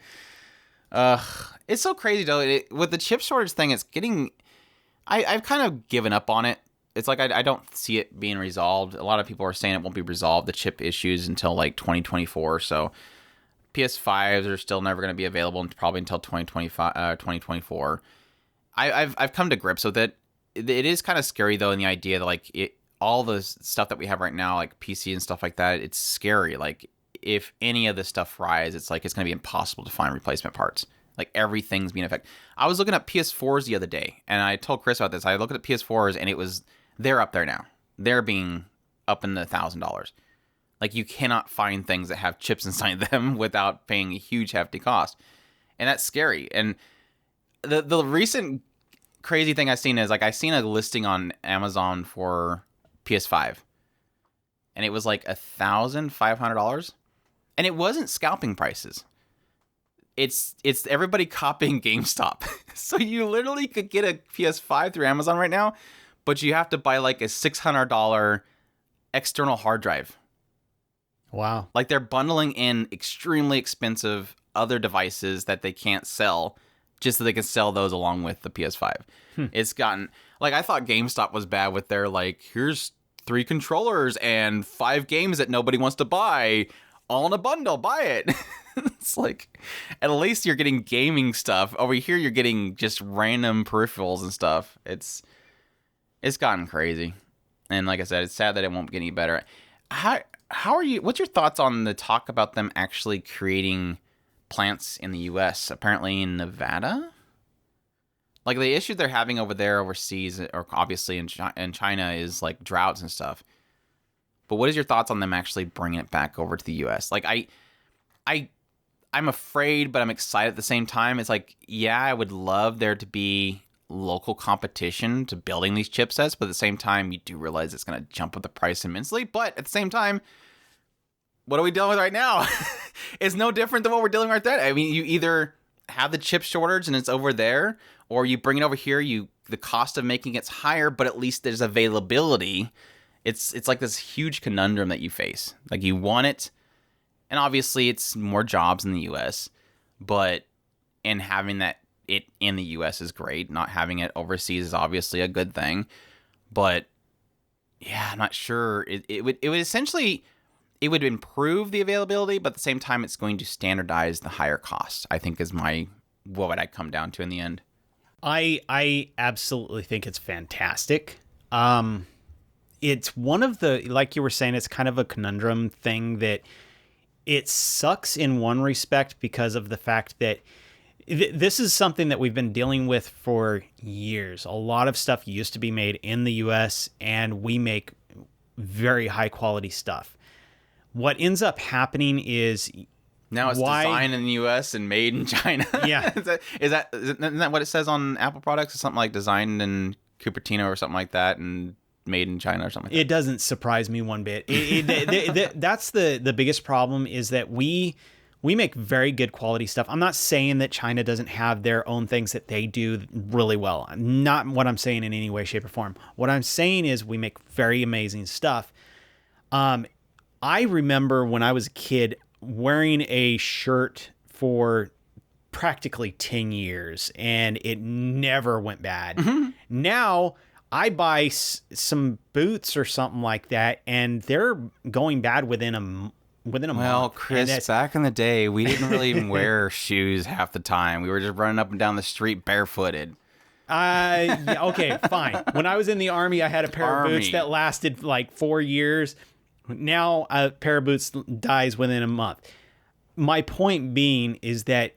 It's so crazy though. With the chip shortage thing, it's getting. I've kind of given up on it. It's like I don't see it being resolved. A lot of people are saying it won't be resolved, the chip issues, until like 2024. So PS5s are still never going to be available probably until 2024. I've come to grips with it. It is kind of scary though, in the idea that like all the stuff that we have right now, like PC and stuff like that, it's scary. Like if any of this stuff fries, it's like it's going to be impossible to find replacement parts. Like everything's being affected. I was looking at PS4s the other day, and I told Chris about this. I looked at PS4s, and they're up there now. They're being up in the $1,000. Like you cannot find things that have chips inside them without paying a huge hefty cost, and that's scary. And the recent crazy thing I've seen is like I seen a listing on Amazon for PS5, and it was like $1,500, and it wasn't scalping prices. It's everybody copying GameStop. So you literally could get a PS5 through Amazon right now, but you have to buy like a $600 external hard drive. Wow. Like they're bundling in extremely expensive other devices that they can't sell just so they can sell those along with the PS5. It's gotten, like, I thought GameStop was bad with their, like, here's 3 controllers and 5 games that nobody wants to buy all in a bundle. Buy it. It's like, at least you're getting gaming stuff. Over here, you're getting just random peripherals and stuff. It's gotten crazy. And like I said, it's sad that it won't get any better. How are you? What's your thoughts on the talk about them actually creating plants in the U.S., apparently in Nevada? Like the issue they're having over there overseas, or obviously in China, is like droughts and stuff. But what is your thoughts on them actually bringing it back over to the U.S.? Like I'm afraid, but I'm excited at the same time. It's like, yeah, I would love there to be local competition to building these chipsets, but at the same time, you do realize it's going to jump up the price immensely. But at the same time, what are we dealing with right now? It's no different than what we're dealing with right there. I mean, you either have the chip shortage and it's over there, or you bring it over here. The cost of making it's higher, but at least there's availability. It's like this huge conundrum that you face. Like you want it, and obviously it's more jobs in the U.S., but having it in the U.S. is great. Not having it overseas is obviously a good thing, but yeah, I'm not sure. It would essentially, it would improve the availability, but at the same time, it's going to standardize the higher cost, I think is what would I come down to in the end. I absolutely think it's fantastic. It's one of the, like you were saying, it's kind of a conundrum thing that it sucks in one respect because of the fact that this is something that we've been dealing with for years. A lot of stuff used to be made in the US, and we make very high quality stuff. What ends up happening is now it's designed in the U.S. and made in China. Yeah. Isn't that what it says on Apple products? It's something like designed in Cupertino or something like that and made in China or something like that. It doesn't surprise me one bit. That's the biggest problem, is that we make very good quality stuff. I'm not saying that China doesn't have their own things that they do really well. Not what I'm saying in any way, shape, or form. What I'm saying is we make very amazing stuff. I remember when I was a kid wearing a shirt for practically 10 years, and it never went bad. Mm-hmm. Now I buy some boots or something like that, and they're going bad within a month. Well, Chris, back in the day, we didn't really even wear shoes half the time. We were just running up and down the street barefooted. Yeah, okay, fine. When I was in the Army, I had a pair of boots that lasted like 4 years. Now a pair of boots dies within a month. My point being is that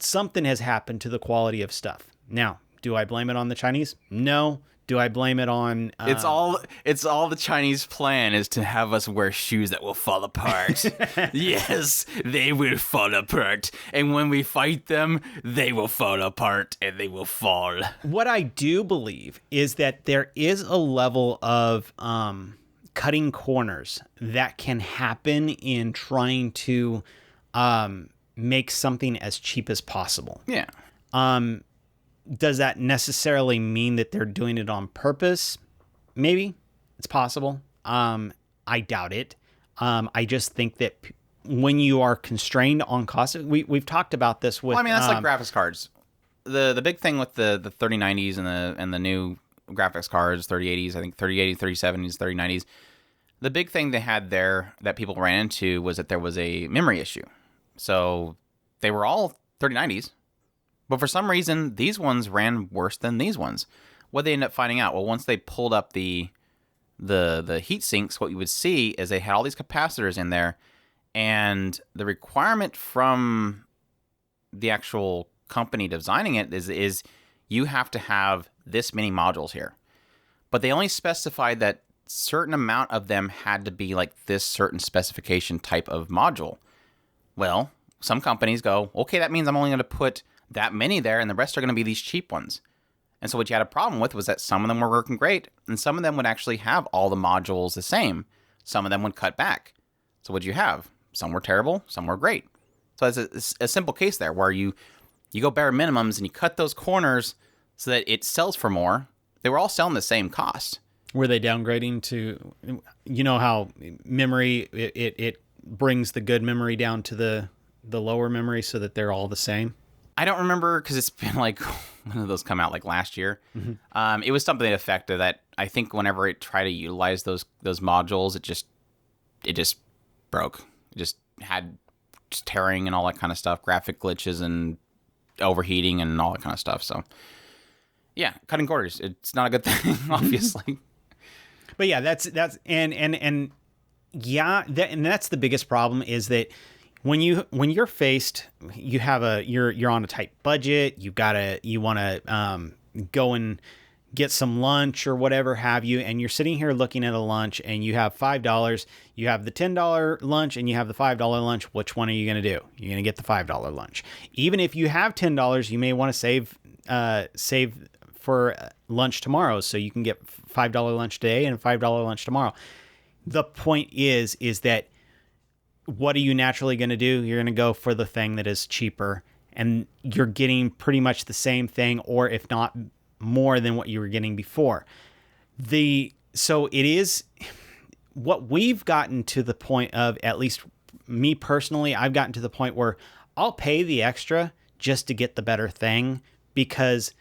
something has happened to the quality of stuff. Now, do I blame it on the Chinese? No. Do I blame it on... It's all the Chinese plan is to have us wear shoes that will fall apart. Yes, they will fall apart. And when we fight them, they will fall apart and they will fall. What I do believe is that there is a level of cutting corners that can happen in trying to make something as cheap as possible. Yeah. Does that necessarily mean that they're doing it on purpose? Maybe. It's possible. I doubt it. I just think that when you are constrained on cost, we've talked about this with... Well, I mean, that's like graphics cards. The big thing with the 3090s and the new graphics cards, 3080s, I think 3080s, 3070s, 3090s, the big thing they had there that people ran into was that there was a memory issue. So they were all 3090s. But for some reason, these ones ran worse than these ones. What they ended up finding out, well, once they pulled up the heat sinks, what you would see is they had all these capacitors in there, and the requirement from the actual company designing it is you have to have this many modules here. But they only specified that certain amount of them had to be like this certain specification type of module. Well, some companies go, okay, that means I'm only going to put that many there, and the rest are going to be these cheap ones. And so what you had a problem with was that some of them were working great, and some of them would actually have all the modules the same. Some of them would cut back. So what'd you have? Some were terrible, some were great. So it's a simple case there where you go bare minimums and you cut those corners so that it sells for more. They were all selling the same cost. Were they downgrading to, you know how memory, it brings the good memory down to the lower memory so that they're all the same? I don't remember because it's been like, one of those come out like last year. Mm-hmm. It was something that affected that. I think whenever it tried to utilize those modules, it just broke. It just had just tearing and all that kind of stuff, graphic glitches and overheating and all that kind of stuff. So yeah, cutting corners, it's not a good thing, obviously. But yeah, that's and yeah, and that's the biggest problem is that when you're faced, you're on a tight budget, you want to go and get some lunch or whatever have you, and you're sitting here looking at a lunch and you have $5, you have the $10 lunch and you have the $5 lunch. Which one are you going to do? You're going to get the $5 lunch. Even if you have $10, you may want to save for lunch tomorrow so you can get $5 lunch today and $5 lunch tomorrow. The point is that what are you naturally going to do? You're going to go for the thing that is cheaper, and you're getting pretty much the same thing, or if not more than what you were getting before. So it is what we've gotten to the point of, at least me personally, I've gotten to the point where I'll pay the extra just to get the better thing, because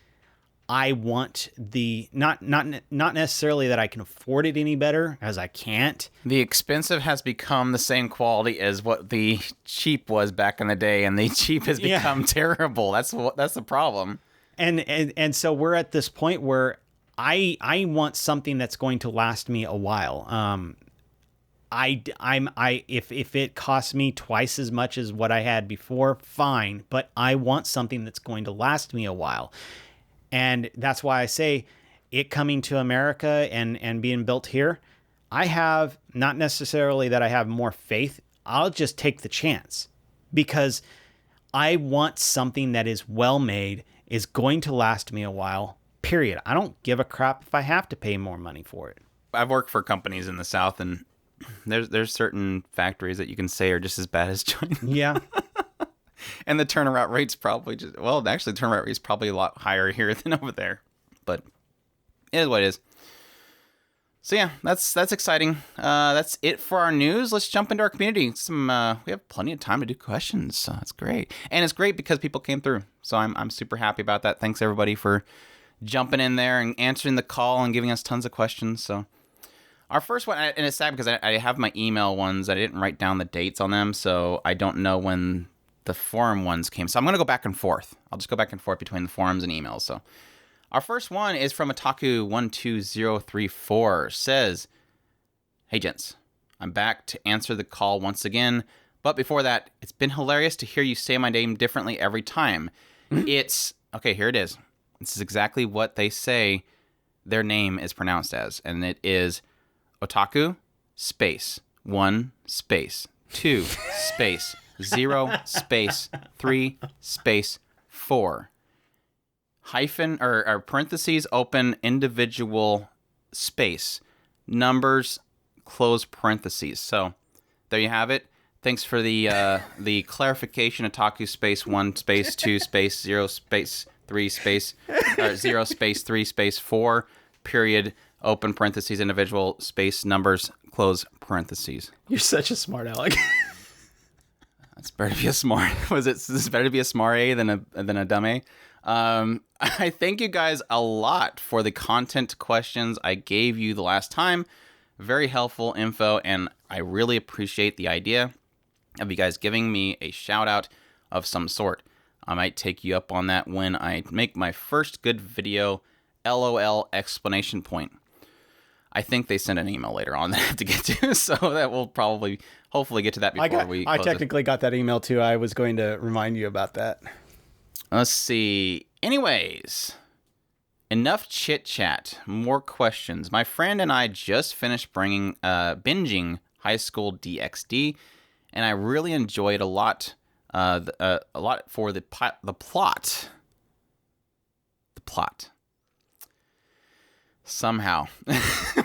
I want the not necessarily that I can afford it any better, as I can't. The expensive has become the same quality as what the cheap was back in the day, and the cheap has become terrible. That's the problem. And so we're at this point where I want something that's going to last me a while. If it costs me twice as much as what I had before, fine, but I want something that's going to last me a while. And that's why I say it coming to America and being built here, I have not necessarily that I have more faith. I'll just take the chance, because I want something that is well made, is going to last me a while, period. I don't give a crap if I have to pay more money for it. I've worked for companies in the South, and there's certain factories that you can say are just as bad as China. Yeah. And the turnaround rate's probably the turnaround rate's probably a lot higher here than over there. But it is what it is. So yeah, that's exciting. That's it for our news. Let's jump into our community. We have plenty of time to do questions, so that's great. And it's great because people came through. So I'm super happy about that. Thanks everybody for jumping in there and answering the call and giving us tons of questions. So our first one, and it's sad because I have my email ones. I didn't write down the dates on them, so I don't know when the forum ones came. So I'm going to go back and forth. I'll just go back and forth between the forums and emails. So our first one is from Otaku12034. Says, "Hey gents, I'm back to answer the call once again. But before that, it's been hilarious to hear you say my name differently every time. It's, okay, here it is. This is exactly what they say their name is pronounced as. And it is Otaku space 1 space 2 space 0 space 3 space 4 hyphen or parentheses open individual space numbers close parentheses." So there you have it. Thanks for the clarification. Otaku space 1 space 2 space 0 space 3 space 0 space 3 space 4 period open parentheses individual space numbers close parentheses. You're such a smart aleck. It's better to be a smart. It's better to be a smart A than a dumb A. I thank you guys a lot for the content questions I gave you the last time. Very helpful info, and I really appreciate the idea of you guys giving me a shout out of some sort. I might take you up on that when I make my first good video. LOL explanation point. I think they sent an email later on that I have to get to, so that we'll hopefully get to that before we close I technically got that email too. I was going to remind you about that. Let's see. Anyways, enough chit chat. More questions. My friend and I just finished binging High School DxD, and I really enjoyed a lot. A lot for the plot. The plot. Somehow,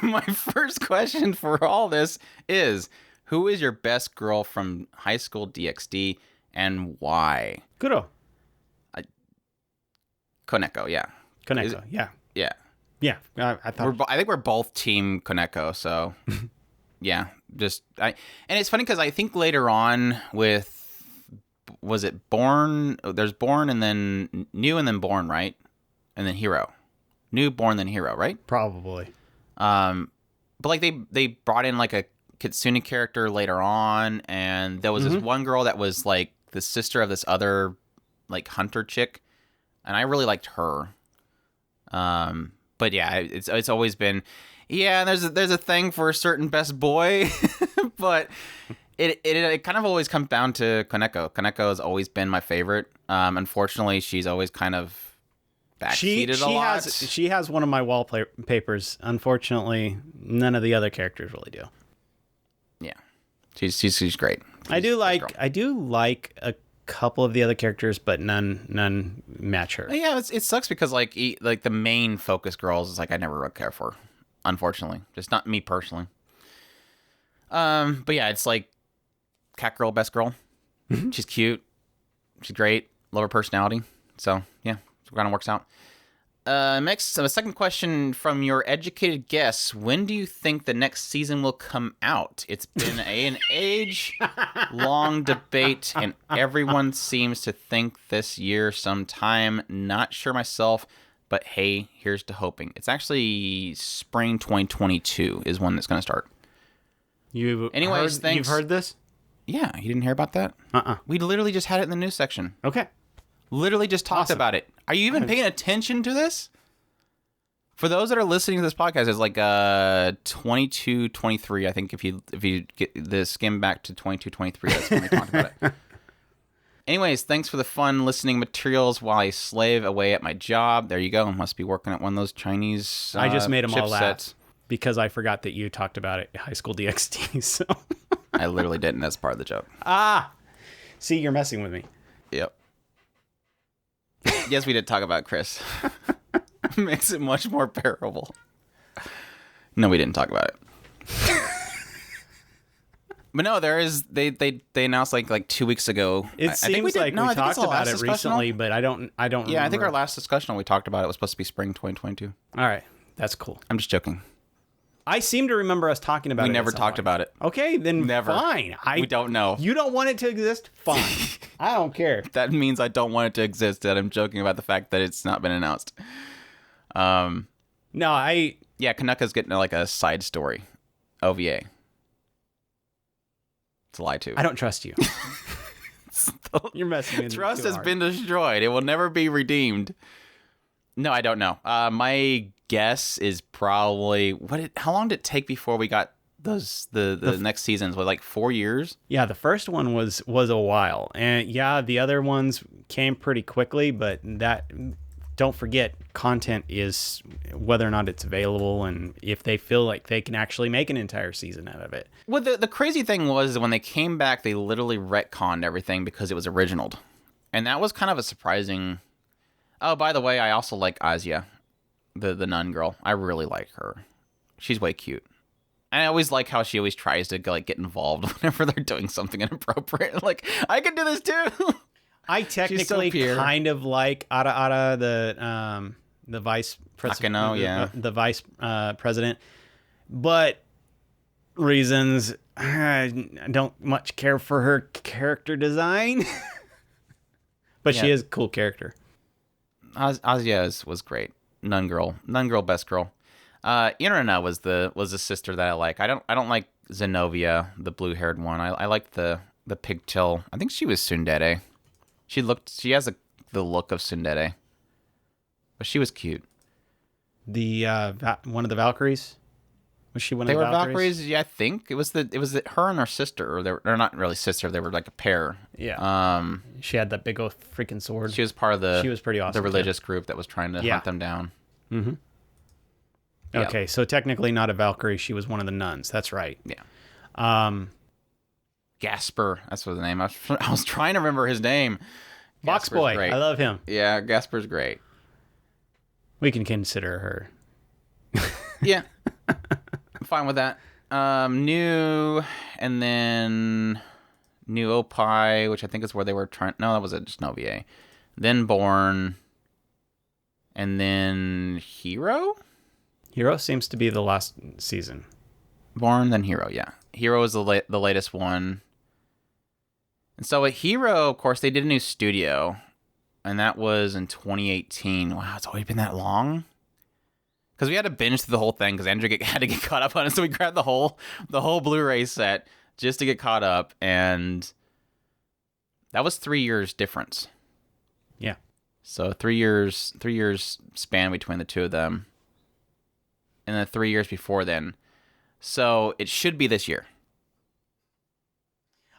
my first question for all this is: who is your best girl from High School DxD, and why? Kuro. Koneko, yeah. Koneko, yeah. Yeah. Yeah, I thought... I think we're both team Koneko, so... yeah, and it's funny because I think later on with... Was it Born? There's Born and then New and then Born, right? And then Hero. New, Born, then Hero, right? Probably. But like they brought in like a Kitsune character later on, and there was this one girl that was like the sister of this other like hunter chick, and I really liked her. But yeah, it's always been, yeah, there's a thing for a certain best boy, but it kind of always comes down to Koneko. Koneko has always been my favorite. Unfortunately, she's always kind of backseated a lot. She has one of my wallpapers. Unfortunately, none of the other characters really do. Yeah, she's great. I do like a couple of the other characters, but none match her. Yeah, it sucks because like the main focus girls is like I never really care for, unfortunately. Just not me personally. But yeah, it's like cat girl, best girl. She's cute. She's great. Love her personality. So yeah, it kind of works out. Next, a second question from your educated guess. When do you think the next season will come out? It's been an age-long debate, and everyone seems to think this year sometime. Not sure myself, but hey, here's to hoping. It's actually spring 2022 is when it's going to start. Thanks. You've heard this? Yeah, you didn't hear about that? We literally just had it in the news section. Okay. Literally just talked about it. Are you even paying attention to this? For those that are listening to this podcast, it's like 22, 23. I think if you get the skim back to 22, 23, that's when we talked about it. Anyways, thanks for the fun listening materials while I slave away at my job. There you go. Must be working at one of those Chinese I just made them all laugh chipsets. because I forgot that you talked about it in High School DxD. So I literally didn't. That's part of the joke. See, you're messing with me. Yep. Yes, we did talk about Chris. Makes it much more bearable. No, we didn't talk about it. But no, there is. They announced like 2 weeks ago. It seems like we talked about it recently, but I don't. Yeah, remember. I think our last discussion we talked about it was supposed to be spring 2022. All right, that's cool. I'm just joking. I seem to remember us talking about it. We never talked about it. Okay, then Never. fine. We don't know. You don't want it to exist? Fine. I don't care. That means I don't want it to exist, and I'm joking about the fact that it's not been announced. No, Yeah, Kaneka's getting like a side story. OVA. It's a lie too. I don't trust you. You're messing with me. Trust has been destroyed. It will never be redeemed. No, I don't know. My guess is probably how long did it take before we got those the next seasons? Was like 4 years? Yeah, the first one was a while, and yeah, the other ones came pretty quickly. But don't forget, content is whether or not it's available, and if they feel like they can actually make an entire season out of it. Well, the crazy thing was when they came back, they literally retconned everything because it was original, and that was kind of a surprising. Oh, by the way, I also like Asia, the nun girl. I really like her. She's way cute. And I always like how she always tries to like get involved whenever they're doing something inappropriate. Like, I can do this too. I technically kind of like Ara, the vice president. Akeno, yeah. The vice president. But reasons, I don't much care for her character design. But yeah. She is a cool character. Asia was great. Nun girl, best girl. Irina was the sister that I like. I don't like Zenobia, the blue-haired one. I liked the pigtail. I think she was tsundere. She has the look of tsundere. But she was cute. The one of the Valkyries Was she one They of the were Valkyries? Valkyries. Yeah, I think it was her and her sister. Or they're not really sister. They were like a pair. Yeah. She had that big old freaking sword. She was part of the. She was pretty awesome. The religious group that was trying to hunt them down. Mm-hmm. Yeah. Okay, so technically not a Valkyrie. She was one of the nuns. That's right. Yeah. Gasper. That's what the name. I was trying to remember his name. Box Gasper's Boy. great. I love him. Yeah, Gasper's great. We can consider her. Yeah. I'm fine with that. New, and then New Opie, which I think is where they were trying. No, that was just an OVA. Then Born, and then Hero. Hero seems to be the last season. Born, then Hero. Yeah, Hero is the latest one. And so at Hero, of course, they did a new studio, and that was in 2018. Wow, it's always been that long. Because we had to binge through the whole thing because Andrew had to get caught up on it, so we grabbed the whole Blu-ray set just to get caught up, and that was 3 years difference. Yeah. So 3 years span between the two of them, and then 3 years before then. So it should be this year.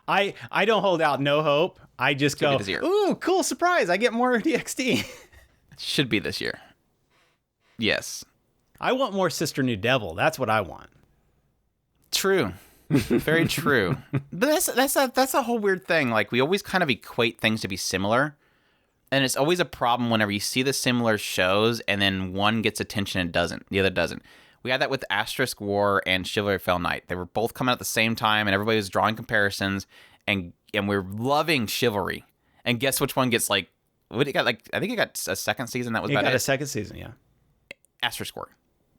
I don't hold out no hope. I just go, ooh, cool surprise! I get more DxD. It should be this year. Yes. I want more Sister New Devil. That's what I want. True. Very true. But that's a whole weird thing. Like, we always kind of equate things to be similar. And it's always a problem whenever you see the similar shows and then one gets attention and the other doesn't. We had that with Asterisk War and Chivalry Fell Knight. They were both coming out at the same time and everybody was drawing comparisons, and we're loving Chivalry. And guess which one gets, like, what it got? Like, I think it got a second season. That was about it. It got a second season, yeah. Asterisk War.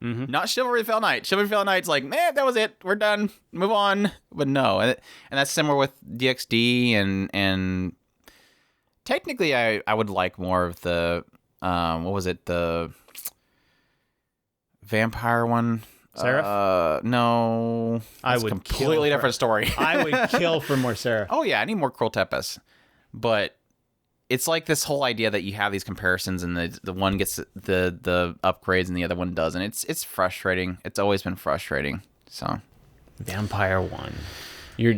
Mm-hmm. Not Chivalry Fell Knight. Chivalry Fell Knight's like, that was it. We're done. Move on. But no. And that's similar with DxD and technically I would like more of the, what was it? The vampire one? Seraph? No. I would completely different story. I would kill for more Seraph. Oh yeah, I need more Curl Tempest. But it's like this whole idea that you have these comparisons and the one gets the upgrades and the other one doesn't. It's frustrating. It's always been frustrating. So Vampire one. You're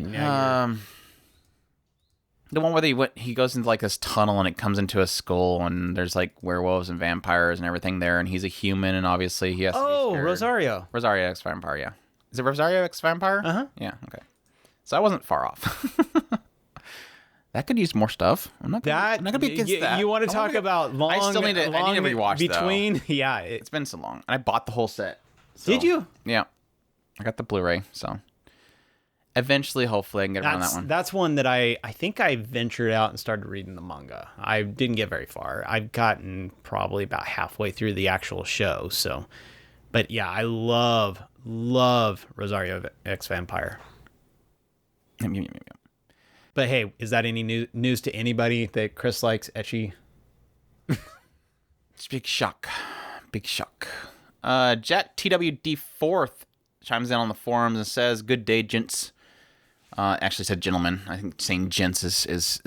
the one where he goes into like this tunnel and it comes into a skull and there's like werewolves and vampires and everything there, and he's a human and obviously he has to be scared. Rosario X Vampire, yeah. Is it Rosario X Vampire? Uh-huh. Yeah, okay. So I wasn't far off. That could use more stuff. I'm not gonna be against that. You want to talk about long? I still need to rewatch between. Though. Yeah, it's been so long, and I bought the whole set. So, did you? Yeah, I got the Blu-ray. So eventually, hopefully, I can get around that one. That's one that I think I ventured out and started reading the manga. I didn't get very far. I've gotten probably about halfway through the actual show. So, but yeah, I love Rosario X Vampire. But hey, is that any news to anybody that Chris likes ecchi? It's big shock. Jet TWD4th chimes in on the forums and says, "Good day, gents." Actually said gentlemen. I think saying gents is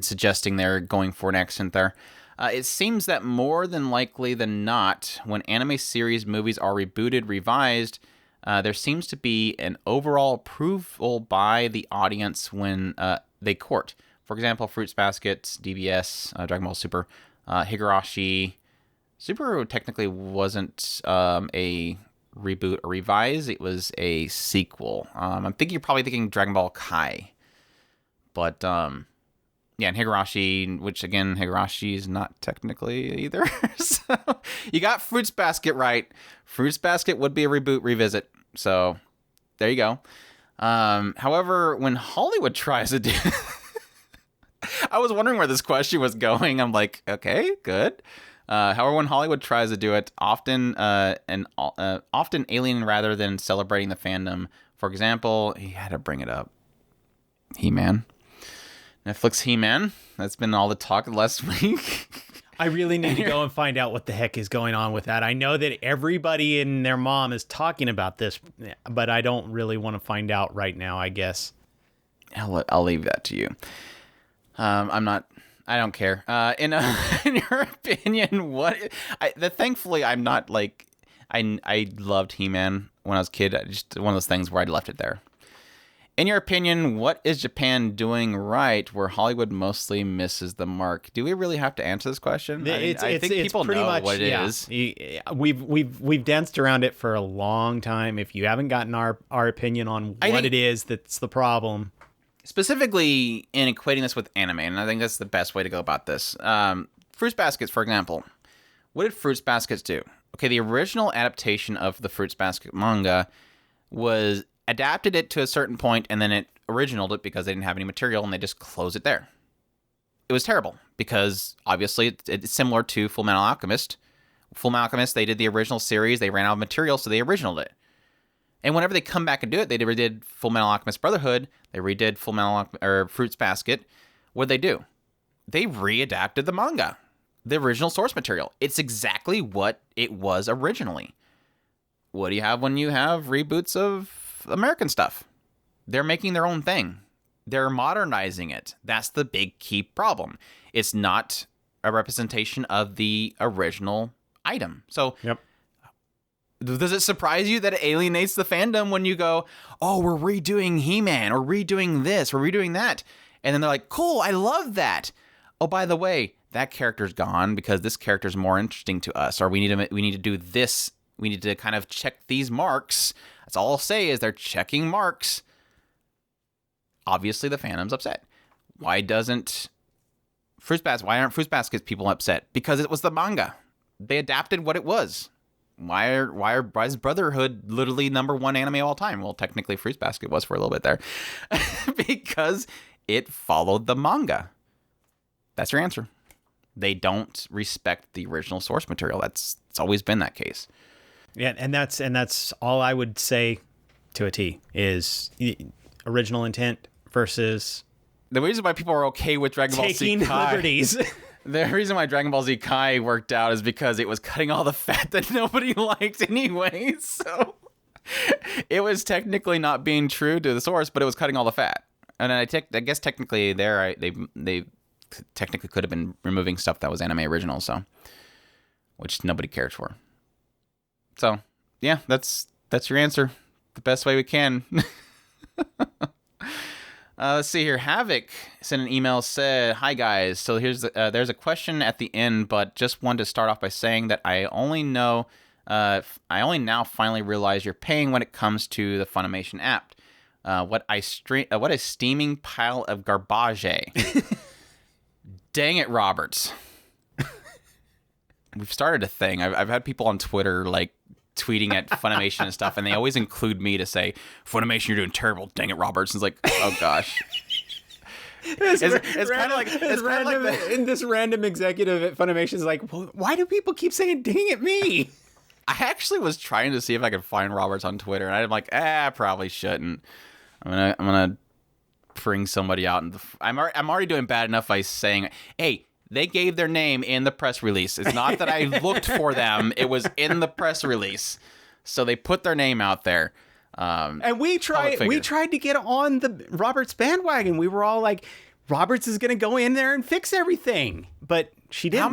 suggesting they're going for an accent there. It seems that more than likely than not, when anime series movies are rebooted, revised, there seems to be an overall approval by the audience when they court. For example, Fruits Basket, DBS, Dragon Ball Super, Higurashi. Super technically wasn't a reboot or revise. It was a sequel. I'm thinking you're probably thinking Dragon Ball Kai. But, yeah, and Higurashi, which, again, Higurashi is not technically either. So, you got Fruits Basket right. Fruits Basket would be a reboot revisit. So, there you go. However, when Hollywood tries to do... I was wondering where this question was going. I'm like, okay, good. However, when Hollywood tries to do it, often alien rather than celebrating the fandom. For example, he had to bring it up. He-Man. Netflix He-Man. That's been all the talk last week. I really need to go and find out what the heck is going on with that. I know that everybody and their mom is talking about this, but I don't really want to find out right now, I guess. I'll leave that to you. I don't care. In your opinion, thankfully I'm not like, I loved He-Man when I was a kid. Just one of those things where I left it there. In your opinion, what is Japan doing right where Hollywood mostly misses the mark? Do we really have to answer this question? I think people know what it is. We've danced around it for a long time. If you haven't gotten our opinion on what it is that's the problem. Specifically in equating this with anime, and I think that's the best way to go about this. Fruits Baskets, for example. What did Fruits Baskets do? Okay, the original adaptation of the Fruits Basket manga was adapted it to a certain point, and then it originaled it because they didn't have any material, and they just closed it there. It was terrible, because obviously it's similar to Full Metal Alchemist. Full Metal Alchemist, they did the original series, they ran out of material, so they originaled it. And whenever they come back and do it, they redid Full Metal Alchemist Brotherhood, they redid Fruits Basket. What'd they do? They readapted the manga, the original source material. It's exactly what it was originally. What do you have when you have reboots of American stuff? They're making their own thing. They're modernizing it. That's the big key problem. It's not a representation of the original item. So, yep. Does it surprise you that it alienates the fandom when you go, oh, we're redoing He-Man, or redoing this, or redoing that? And then they're like, cool, I love that. Oh, by the way, that character's gone because this character's more interesting to us, or we need to do this. We need to kind of check these marks. That's all I'll say is they're checking marks. Obviously, the fandom's upset. Why aren't Fruits Basket people upset? Because it was the manga. They adapted what it was. Why is Brotherhood literally #1 anime of all time? Well, technically, Fruits Basket was for a little bit there. Because it followed the manga. That's your answer. They don't respect the original source material. It's always been that case. Yeah, and that's all I would say to a T is original intent versus the reason why people are okay with Dragon Ball Z Kai, liberties. The reason why Dragon Ball Z Kai worked out is because it was cutting all the fat that nobody liked anyway. So it was technically not being true to the source, but it was cutting all the fat. And I guess technically they technically could have been removing stuff that was anime original, so which nobody cares for. So, yeah, that's your answer. The best way we can. Let's see here. Havoc sent an email, said, "Hi guys. So there's a question at the end, but just wanted to start off by saying that I only now finally realize you're paying when it comes to the Funimation app. What a steaming pile of garbage. Dang it, Roberts." We've started a thing. I've had people on Twitter like tweeting at Funimation and stuff, and they always include me to say, "Funimation, you're doing terrible. Dang it, Roberts." And it's like, oh gosh. It's kind of like this random executive at Funimation is like, well, why do people keep saying "dang it, me"? I actually was trying to see if I could find Roberts on Twitter, and I'm like, I probably shouldn't. I'm gonna bring somebody out, and I'm already doing bad enough by saying, hey. They gave their name in the press release. It's not that I looked for them. It was in the press release. So they put their name out there. And we tried to get on the Roberts bandwagon. We were all like, Roberts is going to go in there and fix everything. But she didn't. How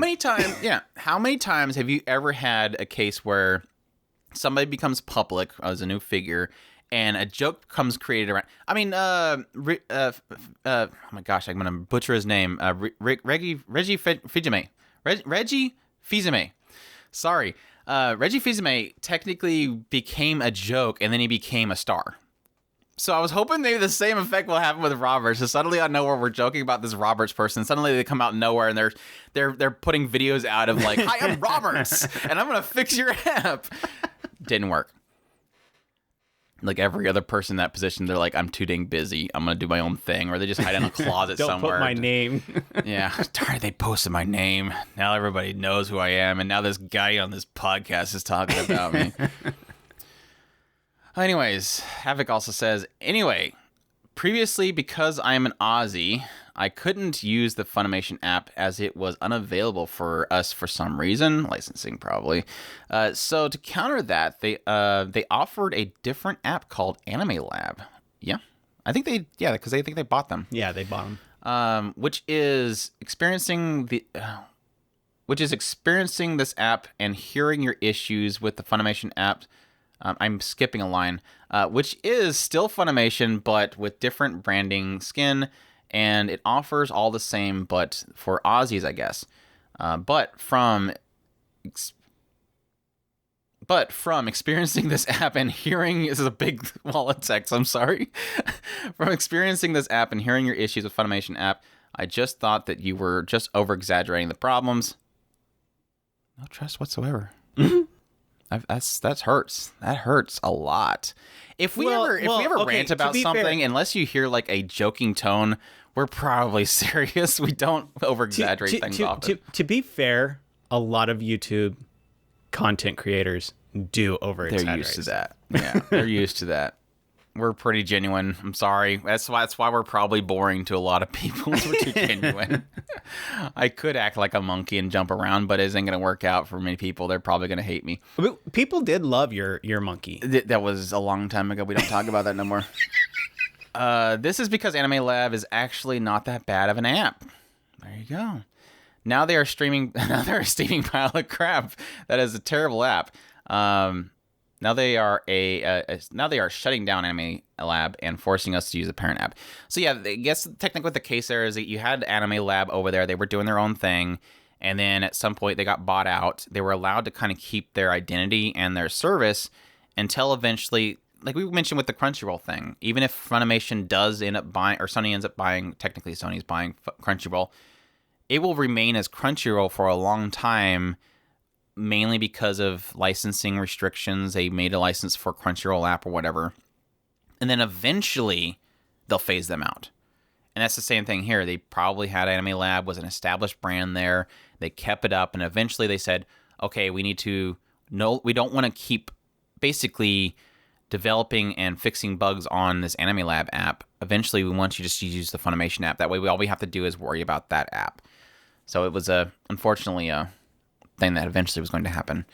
many times have you ever had a case where somebody becomes public as a new figure and a joke becomes created around? I mean, oh my gosh, I'm gonna butcher his name. Reggie Fils-Aimé. Sorry, Reggie Fils-Aimé technically became a joke, and then he became a star. So I was hoping maybe the same effect will happen with Roberts. So suddenly out of nowhere, we're joking about this Roberts person. Suddenly they come out of nowhere, and they're putting videos out of like, "Hi, I'm Roberts, and I'm gonna fix your app." Didn't work. Like every other person in that position, they're like, "I'm too dang busy. I'm going to do my own thing." Or they just hide in a closet Don't somewhere. Put my name. Yeah. Darn, they posted my name. Now everybody knows who I am. And now this guy on this podcast is talking about me. Anyways, Havoc also says, anyway, previously, because I am an Aussie, I couldn't use the Funimation app as it was unavailable for us for some reason, licensing probably. So to counter that, they offered a different app called Anime Lab. Yeah, because they think they bought them. Yeah, they bought them. Which is experiencing which is experiencing this app and hearing your issues with the Funimation app. I'm skipping a line, which is still Funimation, but with different branding skin, and it offers all the same, but for Aussies, I guess. But from experiencing this app and hearing, this is a big wall of text, I'm sorry. From experiencing this app and hearing your issues with Funimation app, I just thought that you were just over-exaggerating the problems. No trust whatsoever. That hurts. That hurts a lot. If we ever rant about something, fair, unless you hear like a joking tone, we're probably serious. We don't over-exaggerate things often. To be fair, a lot of YouTube content creators do over-exaggerate. They're used to that. Yeah, they're used to that. We're pretty genuine. I'm sorry. That's why we're probably boring to a lot of people. We're too genuine. I could act like a monkey and jump around, but it isn't going to work out for many people. They're probably going to hate me. People did love your monkey. That was a long time ago. We don't talk about that no more. This is because Anime Lab is actually not that bad of an app. There you go. Now they are streaming. Now they're a steaming pile of crap. That is a terrible app. Now they are shutting down Anime Lab and forcing us to use the parent app. So yeah, I guess technically what the case there is that you had Anime Lab over there. They were doing their own thing, and then at some point they got bought out. They were allowed to kind of keep their identity and their service until eventually, like we mentioned with the Crunchyroll thing, even if Funimation does end up buying, or Sony ends up buying, technically Sony's buying Crunchyroll, it will remain as Crunchyroll for a long time, mainly because of licensing restrictions. They made a license for Crunchyroll app or whatever. And then eventually they'll phase them out. And that's the same thing here. They probably had Anime Lab, was an established brand there. They kept it up, and eventually they said, okay, we don't want to keep basically developing and fixing bugs on this Anime Lab app. Eventually we want you just to use the Funimation app. That way all we have to do is worry about that app. So it was unfortunately a thing that eventually was going to happen.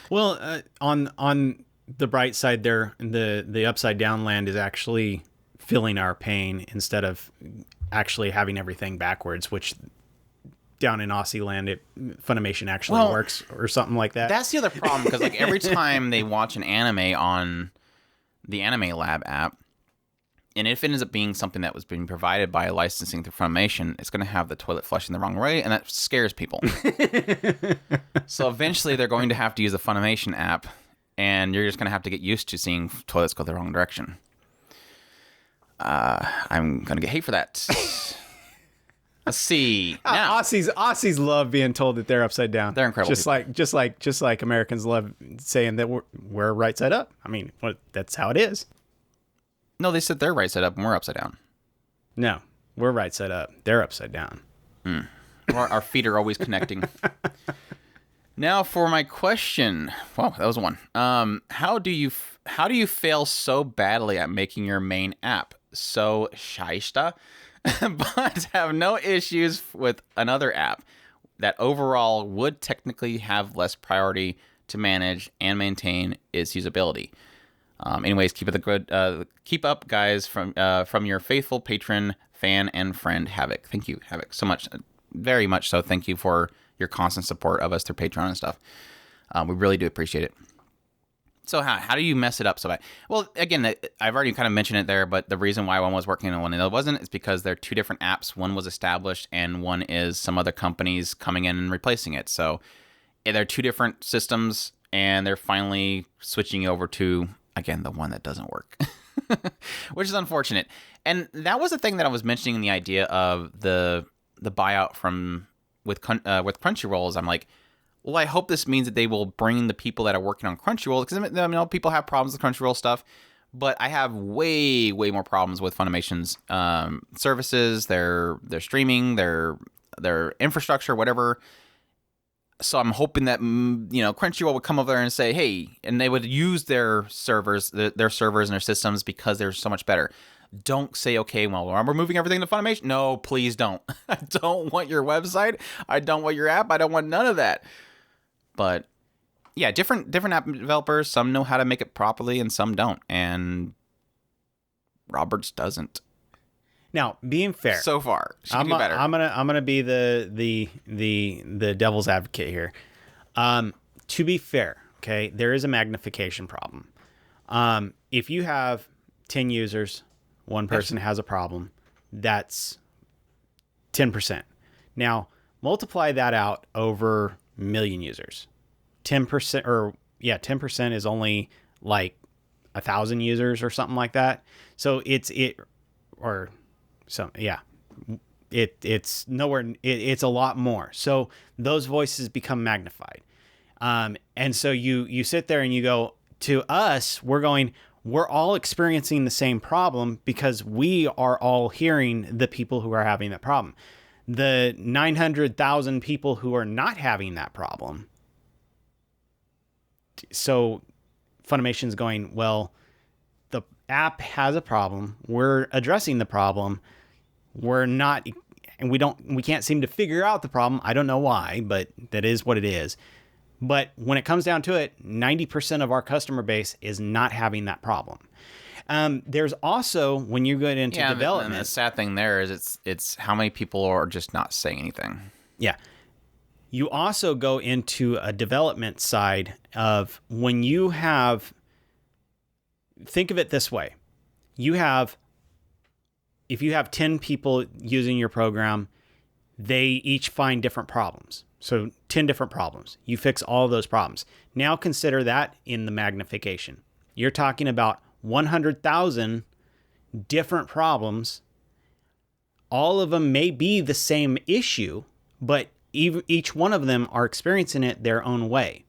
Well, on the bright side there, the upside down land is actually feeling our pain instead of actually having everything backwards, which down in Aussie land, Funimation actually works or something like that. That's the other problem, because like every time they watch an anime on the Anime Lab app, and if it ends up being something that was being provided by licensing through Funimation, it's going to have the toilet flushing the wrong way, and that scares people. So eventually they're going to have to use the Funimation app, and you're just going to have to get used to seeing toilets go the wrong direction. I'm going to get hate for that. Let's see. Now, Aussies love being told that they're upside down. They're incredible. Just like Americans love saying that we're right side up. I mean, that's how it is. No, they said they're right side up and we're upside down. No, we're right side up. They're upside down. Our feet are always connecting. Now for my question. Wow, that was one. How do you fail so badly at making your main app so shysta, but have no issues with another app that overall would technically have less priority to manage and maintain its usability? Anyways, keep up, guys, from your faithful patron, fan, and friend, Havoc. Thank you, Havoc, so much, very much so. Thank you for your constant support of us through Patreon and stuff. We really do appreciate it. So how do you mess it up so bad? Well, again, I've already kind of mentioned it there, but the reason why one was working and one the other wasn't is because they're two different apps. One was established, and one is some other companies coming in and replacing it. So they're two different systems, and they're finally switching over to, again, the one that doesn't work, which is unfortunate. And that was the thing that I was mentioning in the idea of the buyout with Crunchyroll. Is I'm like, well, I hope this means that they will bring the people that are working on Crunchyroll, because I know people have problems with Crunchyroll stuff, but I have way more problems with Funimation's services, their streaming, their infrastructure, whatever. So I'm hoping that Crunchyroll would come over there and say, hey, and they would use their servers and their systems because they're so much better. Don't say, okay, well, we're moving everything to Funimation. No, please don't. I don't want your website. I don't want your app. I don't want none of that. But yeah, different app developers. Some know how to make it properly, and some don't. And Roberts doesn't. Now, being fair, So far, she can I'm do better. I'm gonna be the devil's advocate here. To be fair, okay, there is a magnification problem. If you have 10 users, one person has a problem, that's 10%. Now, multiply that out over a million users. 10% is only like 1,000 users or something like that. So it's nowhere. It's a lot more. So those voices become magnified. And so you sit there and you go, to us, we're all experiencing the same problem because we are all hearing the people who are having that problem. The 900,000 people who are not having that problem. So Funimation's going, well, the app has a problem. We're addressing the problem. We're not, and we can't seem to figure out the problem. I don't know why, but that is what it is. But when it comes down to it, 90% of our customer base is not having that problem. There's also, when you get into development... And the sad thing there is it's how many people are just not saying anything. Yeah. You also go into a development side of when you have... Think of it this way. If you have 10 people using your program, they each find different problems. So 10 different problems. You fix all of those problems. Now consider that in the magnification. You're talking about 100,000 different problems. All of them may be the same issue, but each one of them are experiencing it their own way.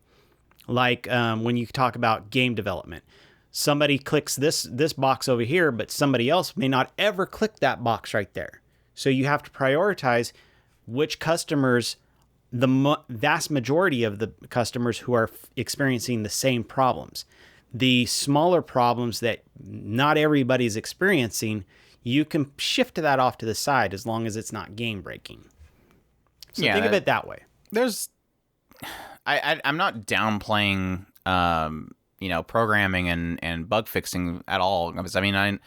Like when you talk about game development. Somebody clicks this box over here, but somebody else may not ever click that box right there. So you have to prioritize which customers... the vast majority of the customers who are experiencing the same problems. The smaller problems that not everybody's experiencing, you can shift that off to the side as long as it's not game breaking. So think of it that way. I'm not downplaying, programming and bug fixing at all. Because, I mean, I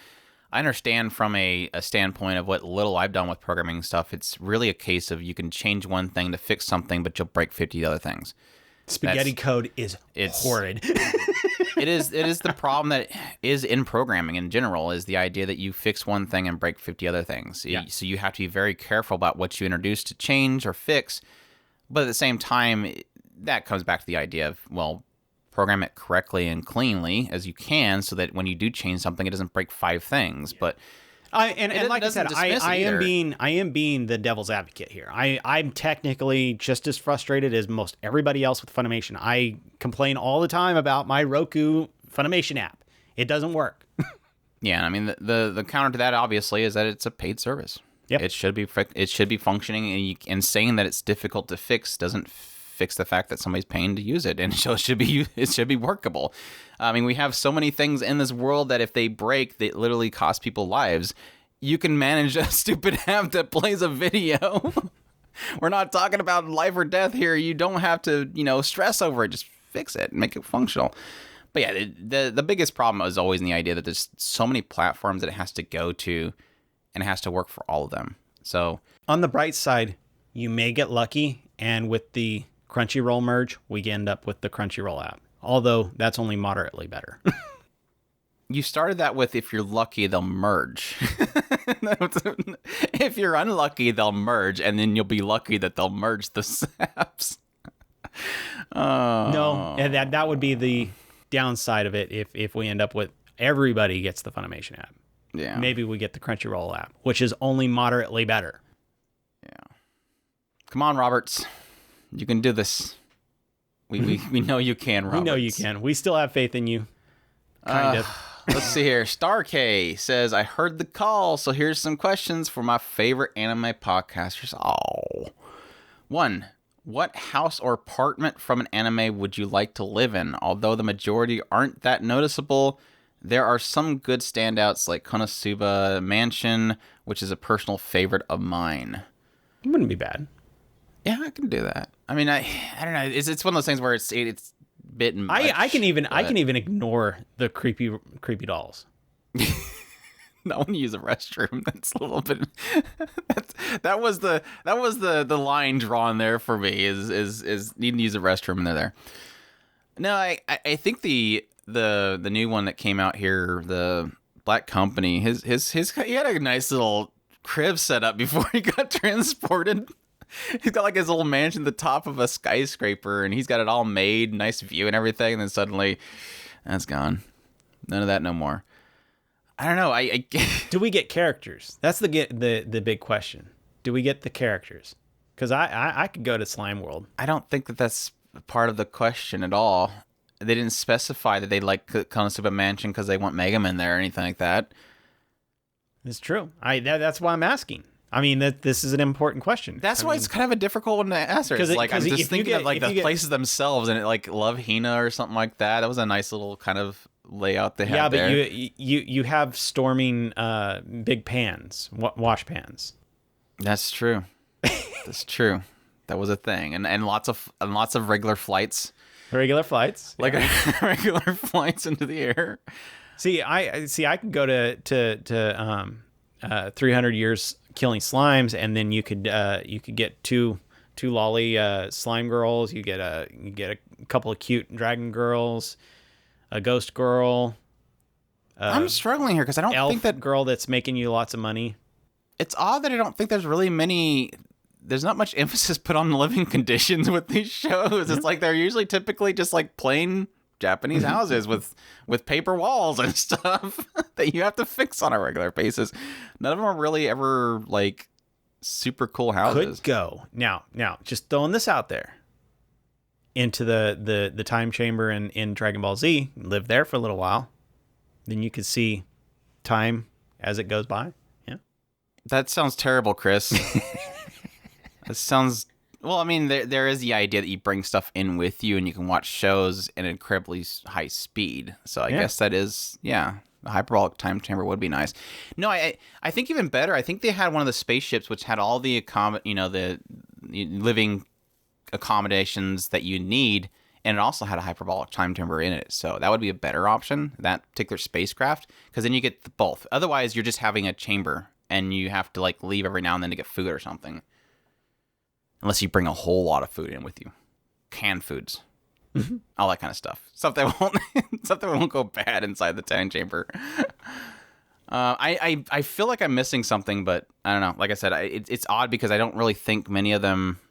understand from a standpoint of what little I've done with programming stuff, it's really a case of you can change one thing to fix something, but you'll break 50 other things. Spaghetti code is horrid. It is the problem that is in programming in general, is the idea that you fix one thing and break 50 other things. Yeah. So you have to be very careful about what you introduce to change or fix. But at the same time, that comes back to the idea of, well, program it correctly and cleanly as you can so that when you do change something, it doesn't break 5 things. But like I said, I am being the devil's advocate here. I'm technically just as frustrated as most everybody else with Funimation. I complain all the time about my Roku Funimation app. It doesn't work. Yeah, I mean the counter to that obviously is that it's a paid service. Yep. It should be functioning, and saying that it's difficult to fix doesn't fix the fact that somebody's paying to use it, and so it should be workable. I mean, we have so many things in this world that if they break, they literally cost people lives. You can manage a stupid app that plays a video. We're not talking about life or death here. You don't have to, stress over it. Just fix it and make it functional. But yeah, the biggest problem is always in the idea that there's so many platforms that it has to go to, and it has to work for all of them. So on the bright side, you may get lucky, and with the Crunchyroll merge, we end up with the Crunchyroll app. Although that's only moderately better. You started that with, if you're lucky, they'll merge. If you're unlucky, they'll merge, and then you'll be lucky that they'll merge the apps. No, and that would be the downside of it if we end up with everybody gets the Funimation app. Yeah. Maybe we get the Crunchyroll app, which is only moderately better. Yeah. Come on, Roberts. You can do this. We know you can, Roberts. We know you can. We still have faith in you. Kind of. Let's see here. Star K says, I heard the call, so here's some questions for my favorite anime podcasters. Oh. 1. What house or apartment from an anime would you like to live in? Although the majority aren't that noticeable, there are some good standouts like Konosuba Mansion, which is a personal favorite of mine. It wouldn't be bad. Yeah, I can do that. I mean, I don't know. It's one of those things where it's a bit much. I can even ignore the creepy dolls. Not when you use a restroom. That's a little bit. That was the line drawn there for me. Is needing to use a restroom and they're there. No, I think the new one that came out here, the Black Company, his he had a nice little crib set up before he got transported. He's got like his little mansion at the top of a skyscraper, and he's got it all made, nice view and everything. And then suddenly, that's gone. None of that no more. I don't know. I Do we get characters? That's the big question. Do we get the characters? Because I could go to Slime World. I don't think that's part of the question at all. They didn't specify that they like Konosuba Mansion because they want Megaman there or anything like that. It's true. That's why I'm asking. I mean, this is an important question. That's why it's kind of a difficult one to answer. It's like I'm just thinking of like the places themselves, and it like Love Hina or something like that. That was a nice little kind of layout they had there. Yeah, but you have storming big pans, wash pans. That's true. That's true. That was a thing, and lots of regular flights. Regular flights, like regular flights into the air. See, I could go to 300 years killing slimes, and then you could get two lolly slime girls. You get a couple of cute dragon girls, a ghost girl. I'm struggling here because I don't think that girl that's making you lots of money. It's odd that I don't think there's really many. There's not much emphasis put on living conditions with these shows. It's like they're usually typically just like plain Japanese houses with paper walls and stuff that you have to fix on a regular basis. None of them are really ever like super cool houses. Could go now. Just throwing this out there into the time chamber in Dragon Ball Z. Live there for a little while, then you could see time as it goes by. Yeah, that sounds terrible, Chris. It sounds well. I mean, there is the idea that you bring stuff in with you, and you can watch shows at an incredibly high speed. So I guess that is, a hyperbolic time chamber would be nice. No, I think even better. I think they had one of the spaceships which had all the the living accommodations that you need, and it also had a hyperbolic time chamber in it. So that would be a better option. That particular spacecraft, because then you get both. Otherwise, you're just having a chamber, and you have to like leave every now and then to get food or something. Unless you bring a whole lot of food in with you. Canned foods. All that kind of stuff. Stuff that won't go bad inside the time chamber. I feel like I'm missing something, but I don't know. Like I said, it's odd because I don't really think many of them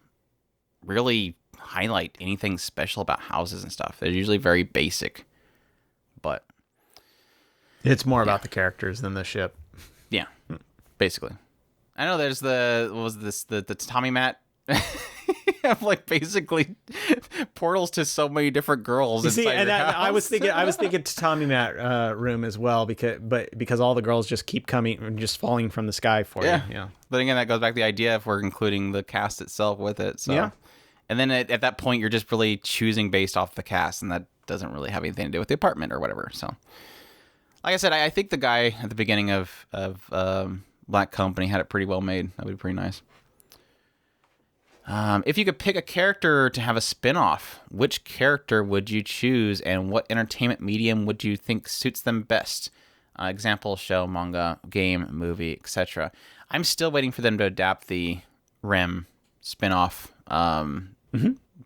really highlight anything special about houses and stuff. They're usually very basic. But it's more about the characters than the ship. Yeah, basically. I know there's the tatami mat. Have like basically portals to so many different girls. You see, inside and your house. I was thinking tatami mat room as well because all the girls just keep coming, just falling from the sky for you. Yeah. But again, that goes back to the idea if we're including the cast itself with it. So yeah. And then at that point, you're just really choosing based off the cast, and that doesn't really have anything to do with the apartment or whatever. So, like I said, I think the guy at the beginning of Black Company had it pretty well made. That would be pretty nice. If you could pick a character to have a spin-off, which character would you choose, and what entertainment medium would you think suits them best? Example, show, manga, game, movie, etc. I'm still waiting for them to adapt the Rem spin-off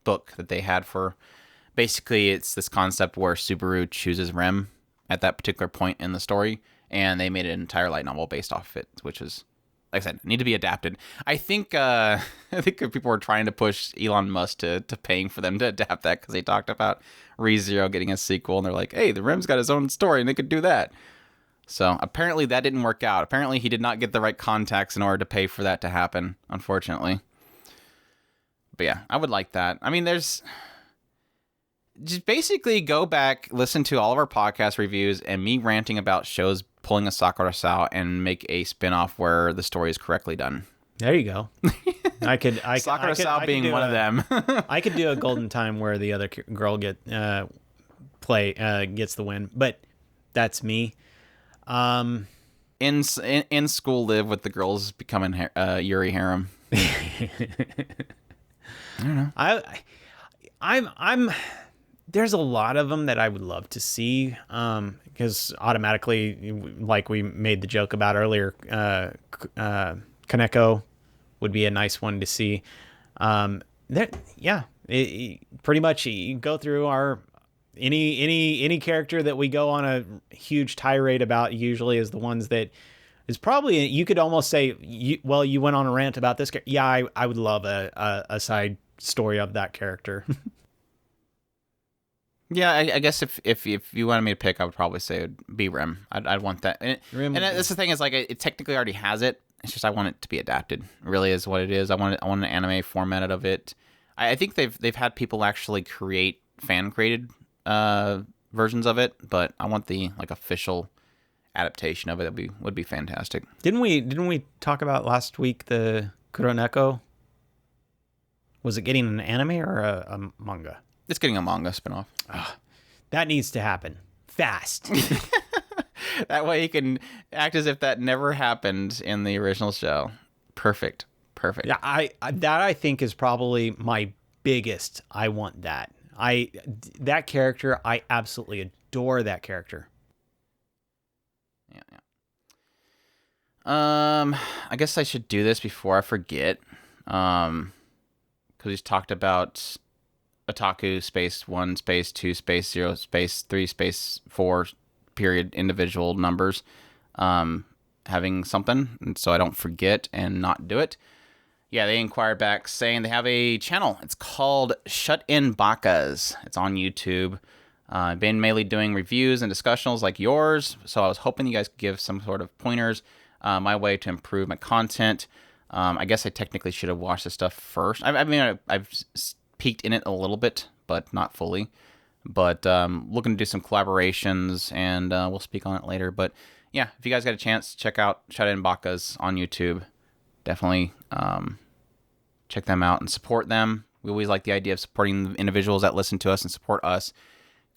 book that they had for... Basically, it's this concept where Subaru chooses Rem at that particular point in the story, and they made an entire light novel based off of it, which is... Like I said, need to be adapted. I think people were trying to push Elon Musk to paying for them to adapt that because they talked about ReZero getting a sequel, and they're like, hey, the Rem's got his own story, and they could do that. So apparently that didn't work out. Apparently he did not get the right contacts in order to pay for that to happen, unfortunately. But yeah, I would like that. I mean, there's... Just basically go back, listen to all of our podcast reviews, and me ranting about shows pulling a Sakura Sao and make a spin-off where the story is correctly done. There you go. Sakura Sao being one of them. I could do a Golden Time where the other girl gets the win, but that's me. In School Live with the girls becoming Yuri harem. I don't know. I'm There's a lot of them that I would love to see, because automatically, like we made the joke about earlier, Kaneko would be a nice one to see. Pretty much you go through our any character that we go on a huge tirade about usually is the ones that is probably, you could almost say, you went on a rant about this character. Yeah, I would love a side story of that character. Yeah, I guess if you wanted me to pick, I would probably say it would be Rim. I'd want that. And that's the thing is, like, it technically already has it. It's just I want it to be adapted. Really is what it is. I want an anime format of it. I think they've had people actually create fan created versions of it, but I want the like official adaptation of it. That would be fantastic. Didn't we talk about last week the Kuroneko? Was it getting an anime or a manga? It's getting a manga spinoff. That needs to happen fast. That way you can act as if that never happened in the original show. Perfect. Yeah, I think is probably my biggest. I want that. That character. I absolutely adore that character. Yeah. I guess I should do this before I forget. Because we talked about Otaku space 1 space 2 space 0 space 3 space 4 period individual numbers having something, and so I don't forget and not do it. Yeah, they inquired back saying they have a channel. It's called Shut In Bakas. It's on YouTube. Been mainly doing reviews and discussionals like yours, so I was hoping you guys could give some sort of pointers my way to improve my content. I guess I technically should have watched this stuff first. I've peeked in it a little bit, but not fully. But looking to do some collaborations, and we'll speak on it later. But yeah, if you guys got a chance, check out Shut In Bakas on YouTube. Definitely check them out and support them. We always like the idea of supporting the individuals that listen to us and support us,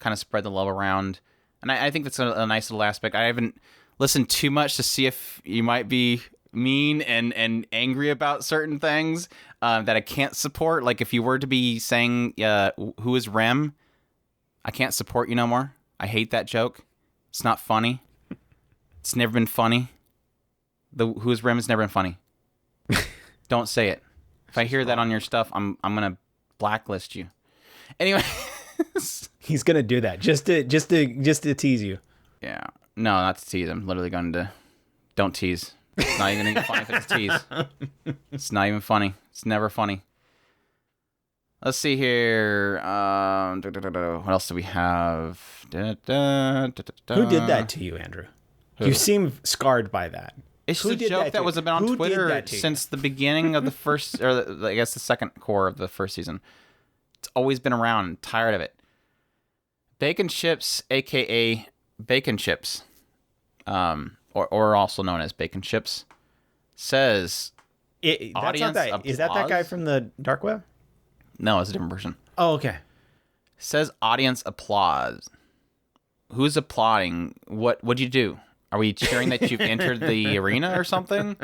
kind of spread the love around. And I think that's a nice little aspect. I haven't listened too much to see if you might be mean and angry about certain things that I can't support. Like if you were to be saying, who is Rem? I can't support you no more. I hate that joke. It's not funny. It's never been funny. The who is Rem has never been funny. Don't say it. If I hear that on your stuff, I'm gonna blacklist you. Anyway, he's gonna do that just to tease you. Yeah, no, not to tease. I'm literally going to. Don't tease. It's not even funny if it's a tease. It's not even funny. It's never funny. Let's see here. What else do we have? Who did that to you, Andrew? Who? You seem scarred by that. It's a joke that was about on Twitter since the beginning of the first, or I guess the second core of the first season. It's always been around. I'm tired of it. Bacon Chips, aka Bacon Chips, or also known as Bacon Chips, says audience applause. Is that guy from the dark web? No, it's a different person. Oh, okay. Says audience applause. Who's applauding? What'd you do? Are we cheering that you've entered the arena or something?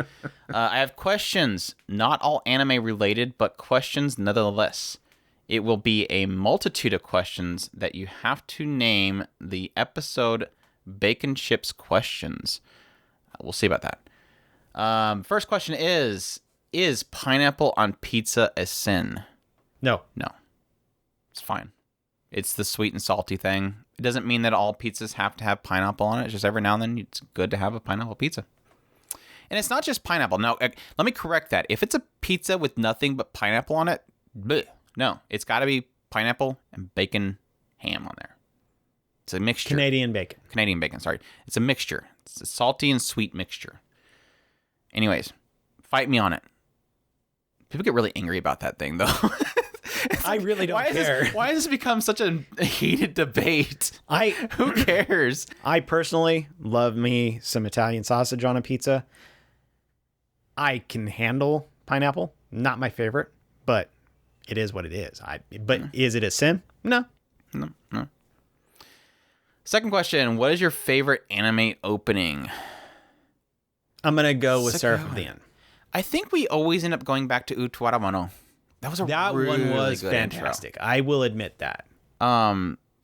I have questions. Not all anime related, but questions nonetheless. It will be a multitude of questions that you have to name the episode Bacon Chips questions. We'll see about that. First question is pineapple on pizza a sin? No. It's fine. It's the sweet and salty thing. It doesn't mean that all pizzas have to have pineapple on it. It's just every now and then it's good to have a pineapple pizza. And it's not just pineapple. Now, let me correct that. If it's a pizza with nothing but pineapple on it, bleh, no. It's got to be pineapple and bacon ham on there. It's a mixture. Canadian bacon, sorry. It's a mixture. It's a salty and sweet mixture. Anyways, fight me on it. People get really angry about that thing, though. I really don't care. Why has this become such a heated debate? Who cares? I personally love me some Italian sausage on a pizza. I can handle pineapple. Not my favorite, but it is what it is. Is it a sin? No. Second question. What is your favorite anime opening? I'm going to go with Seraph of the End. I think we always end up going back to Utuara Mono. That one was fantastic. Intro. I will admit that.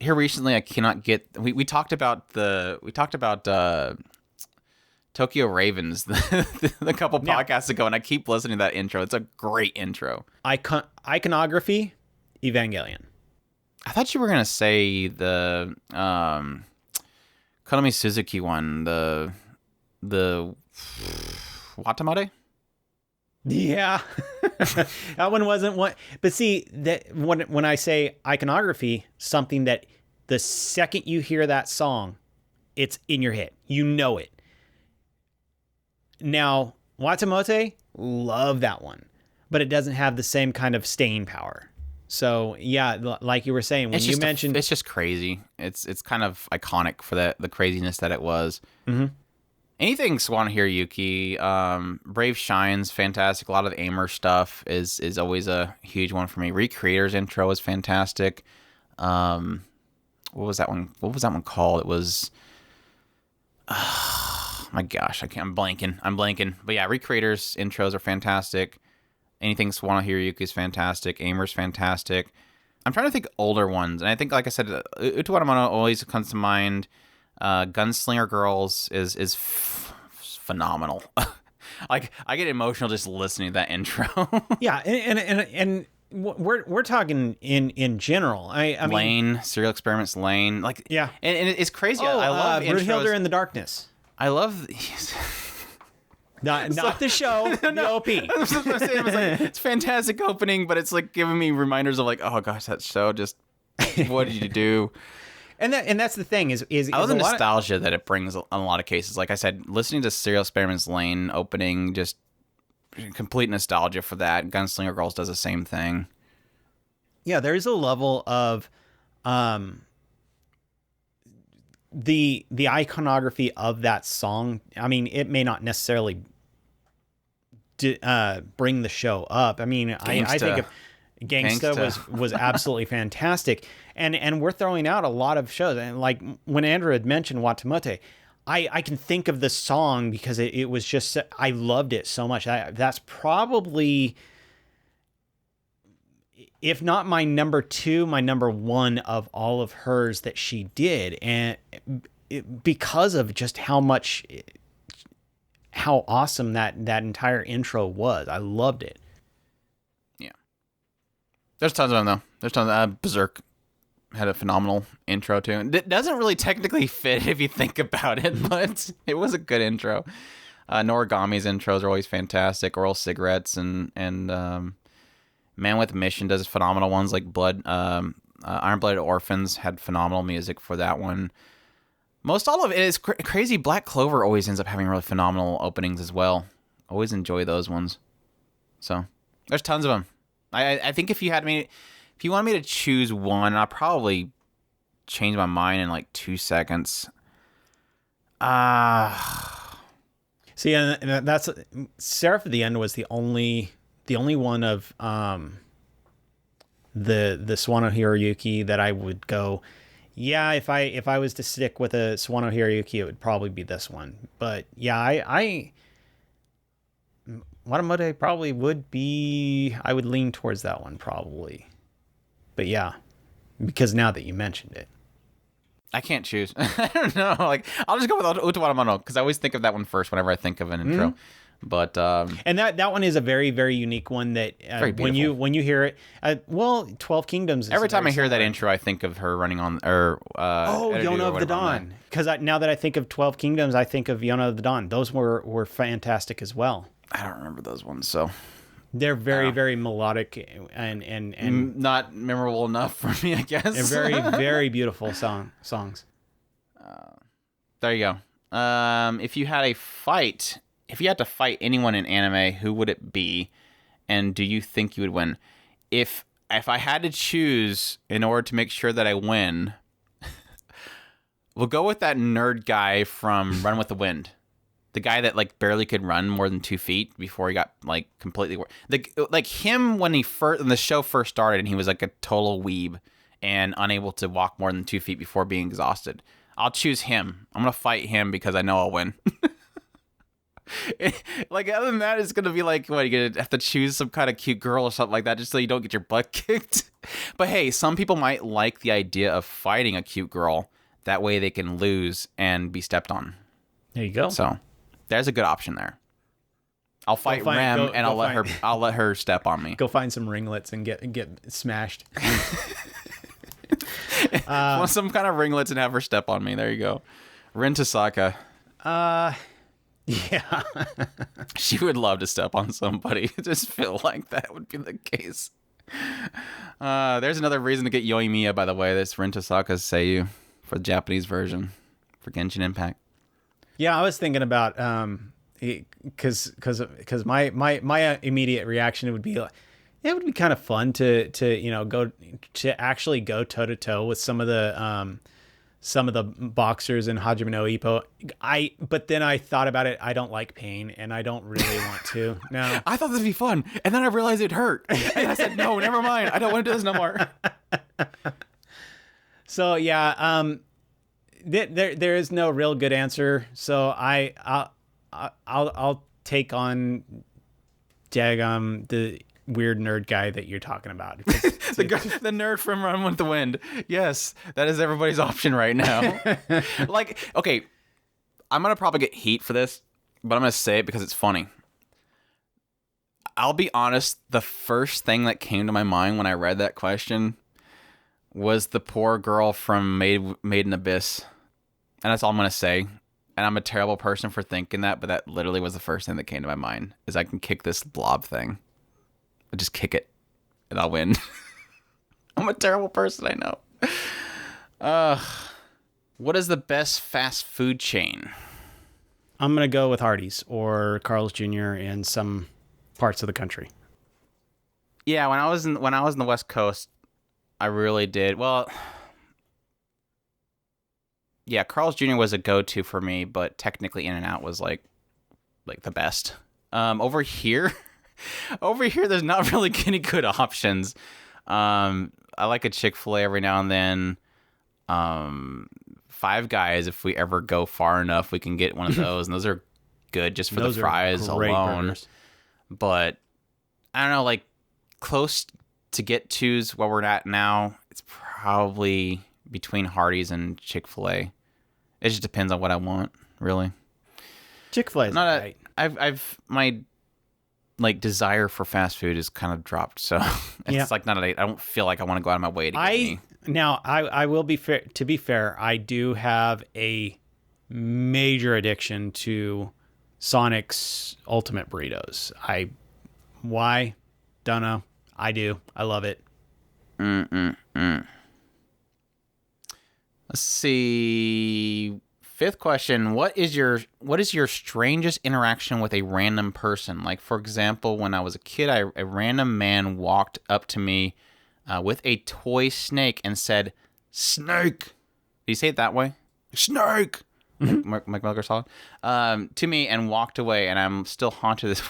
here recently I cannot get. We talked about Tokyo Ravens the couple podcasts ago, and I keep listening to that intro. It's a great intro. Iconography, Evangelion. I thought you were gonna say the Konami Suzuki one, the Watamare. Yeah, that one wasn't one. But see, that when I say iconography, something that the second you hear that song, it's in your head. You know it. Now, Watamote, love that one, but it doesn't have the same kind of staying power. So yeah, like you were saying, when you mentioned, it's just crazy. It's kind of iconic for the craziness that it was. Mm-hmm. Anything Swan Hiroyuki, Brave Shines, fantastic. A lot of the Aimer stuff is always a huge one for me. Recreator's intro is fantastic. What was that one? What was that one called? It was, my gosh, I'm blanking. But yeah, Recreator's intros are fantastic. Anything Swan Hiroyuki is fantastic. Aimer's fantastic. I'm trying to think older ones, and I think, like I said, Utawamono always comes to mind. Gunslinger Girls is phenomenal. Like, I get emotional just listening to that intro. Yeah, and we're talking in general. I mean, Lane, Serial Experiments Lane, like, yeah, and it's crazy. I love intros. Brunhilde in the Darkness. I love. Not the show, the OP. That's what I'm saying. It's fantastic opening, but it's like giving me reminders of like, oh gosh, that show just, what did you do? And that's the thing is I love the nostalgia that it brings in a lot of cases. Like I said, listening to Serial Experiments Lane opening, just complete nostalgia for that. Gunslinger Girls does the same thing. Yeah, there is a level of the iconography of that song. I mean, it may not necessarily bring the show up. I mean, I think of Gangsta was absolutely fantastic. And we're throwing out a lot of shows. And like when Andrew had mentioned Watamote, I can think of the song because it was just, I loved it so much. That's probably, if not my number 2, my number 1 of all of hers that she did. And because of just how awesome that entire intro was. I loved it. Yeah. There's tons of them, though. There's tons of Berserk had a phenomenal intro, too. It doesn't really technically fit if you think about it, but it was a good intro. Noragami's intros are always fantastic. Oral Cigarettes and Man with a Mission does phenomenal ones, like Iron-Blooded Orphans had phenomenal music for that one. Most all of it is crazy. Black Clover always ends up having really phenomenal openings as well. Always enjoy those ones. So there's tons of them. I think if you wanted me to choose one, I'll probably change my mind in like 2 seconds. See, and that's Seraph at the End was the only one of the Sawano Hiroyuki that I would go, yeah, if I was to stick with a Sawano Hiroyuki, it would probably be this one. But yeah, I Watamote probably would be, I would lean towards that one probably. But yeah, because now that you mentioned it. I can't choose. I don't know. Like, I'll just go with Utawamono because I always think of that one first whenever I think of an intro. But and that one is a very, very unique one that when you hear it, 12 Kingdoms. Every time I hear that intro, I think of her running on Yona of the Dawn. Because now that I think of 12 Kingdoms, I think of Yona of the Dawn. Those were fantastic as well. I don't remember those ones, so they're very, very melodic and not memorable enough for me, I guess. They're very, very beautiful songs. There you go. If you had to fight anyone in anime, who would it be? And do you think you would win? If I had to choose in order to make sure that I win, we'll go with that nerd guy from Run with the Wind. The guy that like barely could run more than 2 feet before he got like completely like him when the show first started and he was like a total weeb and unable to walk more than 2 feet before being exhausted. I'll choose him. I'm gonna fight him because I know I'll win. Like, other than that, it's gonna be like, what, you're gonna have to choose some kind of cute girl or something like that just so you don't get your butt kicked. But hey, some people might like the idea of fighting a cute girl. That way they can lose and be stepped on. There you go. So there's a good option there. I'll fight Rem and I'll let her step on me. Go find some ringlets and get smashed. Want some kind of ringlets and have her step on me. There you go. Rin Tasaka. Yeah. She would love to step on somebody. I just feel like that would be the case. There's another reason to get Yoimiya, by the way. This Rin Tasaka's Seiyu for the Japanese version for Genshin Impact. Yeah, I was thinking about because my immediate reaction would be like, it would be kind of fun to actually go toe to toe with some of the boxers in Hajime no Ippo. But then I thought about it. I don't like pain, and I don't really want to. No, I thought this would be fun, and then I realized it hurt, and I said, "No, never mind. I don't want to do this no more." So yeah, there is no real good answer. So I'll take on the weird nerd guy that you're talking about. The nerd from Run with the Wind. Yes, that is everybody's option right now. Like, okay, I'm going to probably get heat for this, but I'm going to say it because it's funny. I'll be honest, the first thing that came to my mind when I read that question was the poor girl from Made in Abyss. And that's all I'm going to say. And I'm a terrible person for thinking that, but that literally was the first thing that came to my mind, is I can kick this blob thing. I just kick it, and I'll win. I'm a terrible person, I know. What is the best fast food chain? I'm gonna go with Hardee's or Carl's Jr. in some parts of the country. Yeah, when I was in the West Coast, I really did. Well, yeah, Carl's Jr. was a go-to for me, but technically In-N-Out was like the best. Over here, there's not really any good options. I like a Chick-fil-A every now and then. Five Guys, if we ever go far enough, we can get one of those, and those are good just for the fries alone. Burgers. But I don't know, like close to get to's where we're at now, it's probably between Hardee's and Chick-fil-A. It just depends on what I want, really. Chick-fil-A is right. I've my like desire for fast food is kind of dropped, so it's like I don't feel like I want to go out of my way to get any. Now, I will be fair. To be fair, I do have a major addiction to Sonic's Ultimate Burritos. Why? Don't know. I do. I love it. Let's see. Fifth question. What is your strangest interaction with a random person? Like, for example, when I was a kid, a random man walked up to me with a toy snake and said, "Snake." Did he say it that way? Snake. Mike Milker Solid. To me and walked away, and I'm still haunted this.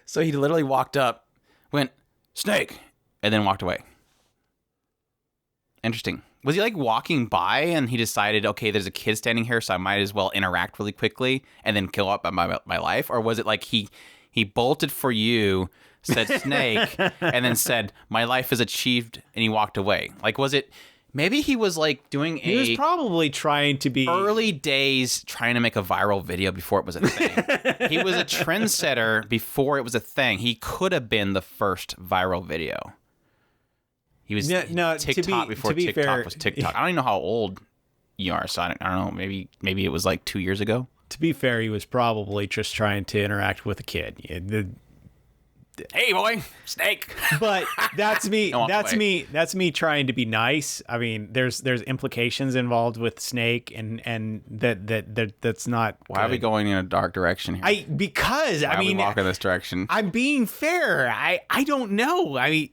So he literally walked up, went, "Snake," and then walked away. Interesting. Was he like walking by and he decided, okay, there's a kid standing here, so I might as well interact really quickly and then kill up my life? Or was it like he bolted for you, said snake, and then said, "My life is achieved," and he walked away? Like, was it... Maybe he was like doing He was probably trying to be... Early days trying to make a viral video before it was a thing. He was a trendsetter before it was a thing. He could have been the first viral video. He was TikTok before TikTok was TikTok. I don't even know how old you are, so I don't know. Maybe it was like 2 years ago. To be fair, he was probably just trying to interact with a kid. Hey, boy, snake. But that's me. That's me trying to be nice. I mean, there's implications involved with snake, and that's not. Why are we going in a dark direction here? Why are we walking this direction? I'm being fair. I don't know. I mean,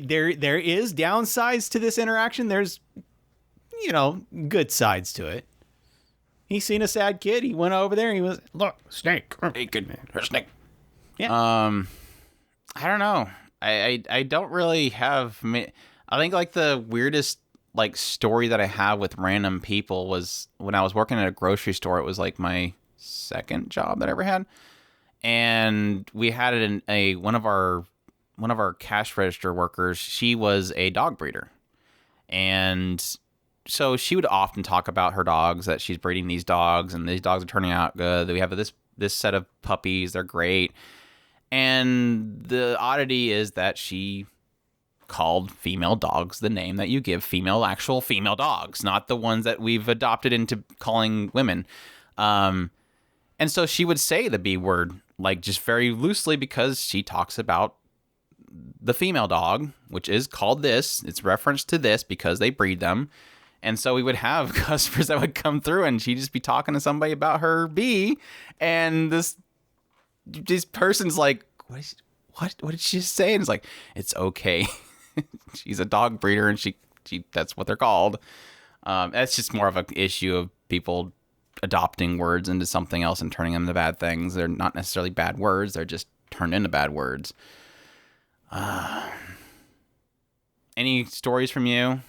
there is downsides to this interaction. There's, good sides to it. He's seen a sad kid. He went over there and he was, "Look, snake." Hey, good man. Snake. Yeah. I don't know. I don't really have... I think like the weirdest like story that I have with random people was when I was working at a grocery store. It was like my second job that I ever had, and we had it in one of our cash register workers. She was a dog breeder, and so she would often talk about her dogs, that she's breeding these dogs, and these dogs are turning out good. We have this set of puppies; they're great. And the oddity is that she called female dogs the name that you give actual female dogs, not the ones that we've adopted into calling women. And so she would say the B word, like just very loosely, because she talks about the female dog, which is called this. It's referenced to this because they breed them. And so we would have customers that would come through and she'd just be talking to somebody about her bee. And this person's like, what did she just say? And it's like, it's okay. She's a dog breeder and she that's what they're called. That's just more of an issue of people adopting words into something else and turning them into bad things. They're not necessarily bad words. They're just turned into bad words. Any stories from you?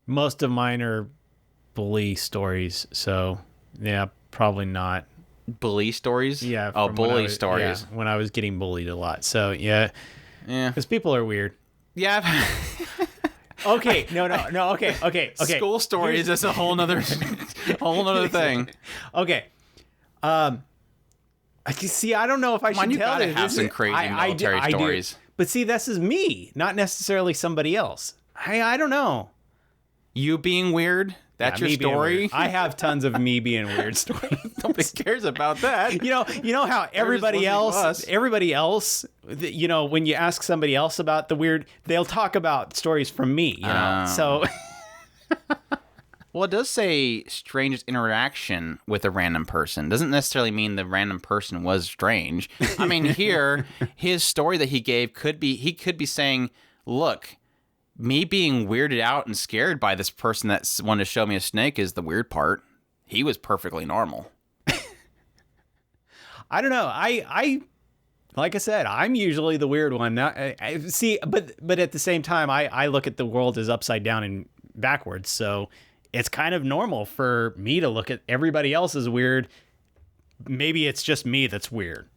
Most of mine are bully stories, so yeah, probably not. Bully stories? Yeah. Oh, bully stories. Yeah, when I was getting bullied a lot. So yeah. Because people are weird. Yeah. Okay. No. Okay. School stories is a whole nother thing. Okay. I can see. I don't know if I should you tell gotta this. have some crazy military stories. But see, this is me, not necessarily somebody else. I don't know. You being weird? That's your story? I have tons of me being weird stories. Nobody cares about that. You know how everybody else, when you ask somebody else about the weird, they'll talk about stories from me, So well, it does say strangest interaction with a random person. Doesn't necessarily mean the random person was strange. I mean, here, his story that he gave could be saying, look, me being weirded out and scared by this person that wanted to show me a snake is the weird part. He was perfectly normal. I don't know. I like I said, I'm usually the weird one. See, but at the same time, I look at the world as upside down and backwards. So it's kind of normal for me to look at everybody else as weird. Maybe it's just me that's weird.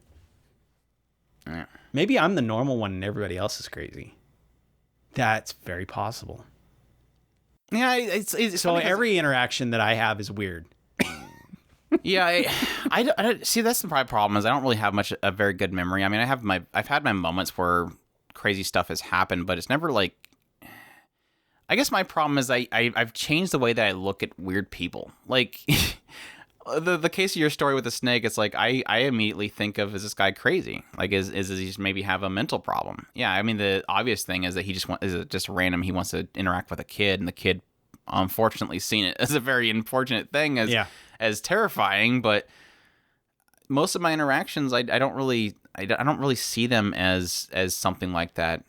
Yeah. Maybe I'm the normal one and everybody else is crazy. That's very possible. Yeah, it's so every interaction that I have is weird. Yeah, I see. That's the problem is I don't really have a very good memory. I mean, I've had my moments where crazy stuff has happened, but it's never like. I guess my problem is I've changed the way that I look at weird people. Like the case of your story with the snake, it's like I immediately think of, is this guy crazy? Like is he just maybe have a mental problem? Yeah, I mean the obvious thing is that is it just random. He wants to interact with a kid, and the kid unfortunately seen it as a very unfortunate thing as terrifying. But most of my interactions, I don't really see them as something like that.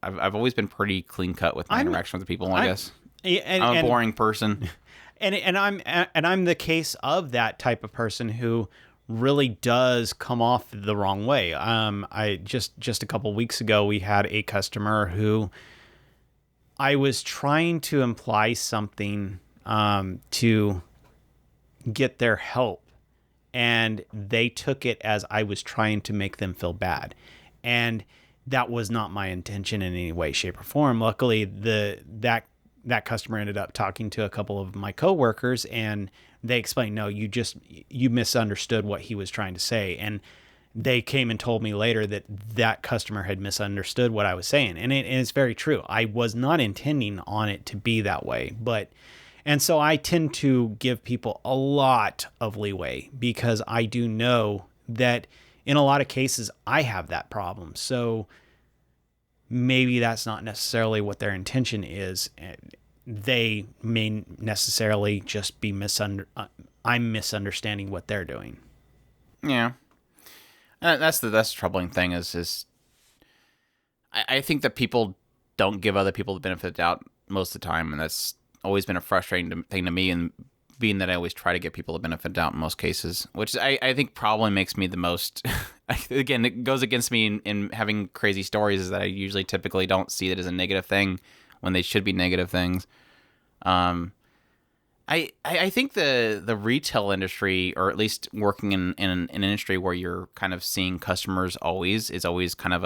I've always been pretty clean cut with my interaction with the people. I guess I'm a boring person. And I'm the case of that type of person who really does come off the wrong way. I just a couple weeks ago we had a customer who I was trying to imply something to get their help, and they took it as I was trying to make them feel bad, and that was not my intention in any way, shape, or form. Luckily, that customer ended up talking to a couple of my coworkers, and they explained, no, you misunderstood what he was trying to say. And they came and told me later that customer had misunderstood what I was saying. And it's very true. I was not intending on it to be that way, and so I tend to give people a lot of leeway because I do know that in a lot of cases I have that problem. So maybe that's not necessarily what their intention is. They may necessarily just be I'm misunderstanding what they're doing. Yeah. That's the troubling thing is I think that people don't give other people the benefit of the doubt most of the time, and that's always been a frustrating thing to me, and being that I always try to give people the benefit of the doubt in most cases, which I think probably makes me the most again, it goes against me in having crazy stories is that I usually typically don't see it as a negative thing when they should be negative things. I think the retail industry, or at least working in an industry where you're kind of seeing customers is always kind of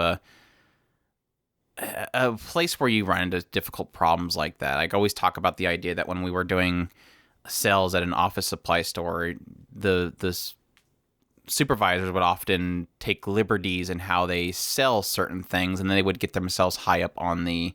a place where you run into difficult problems like that. I always talk about the idea that when we were doing sales at an office supply store, the supervisors would often take liberties in how they sell certain things, and then they would get themselves high up on the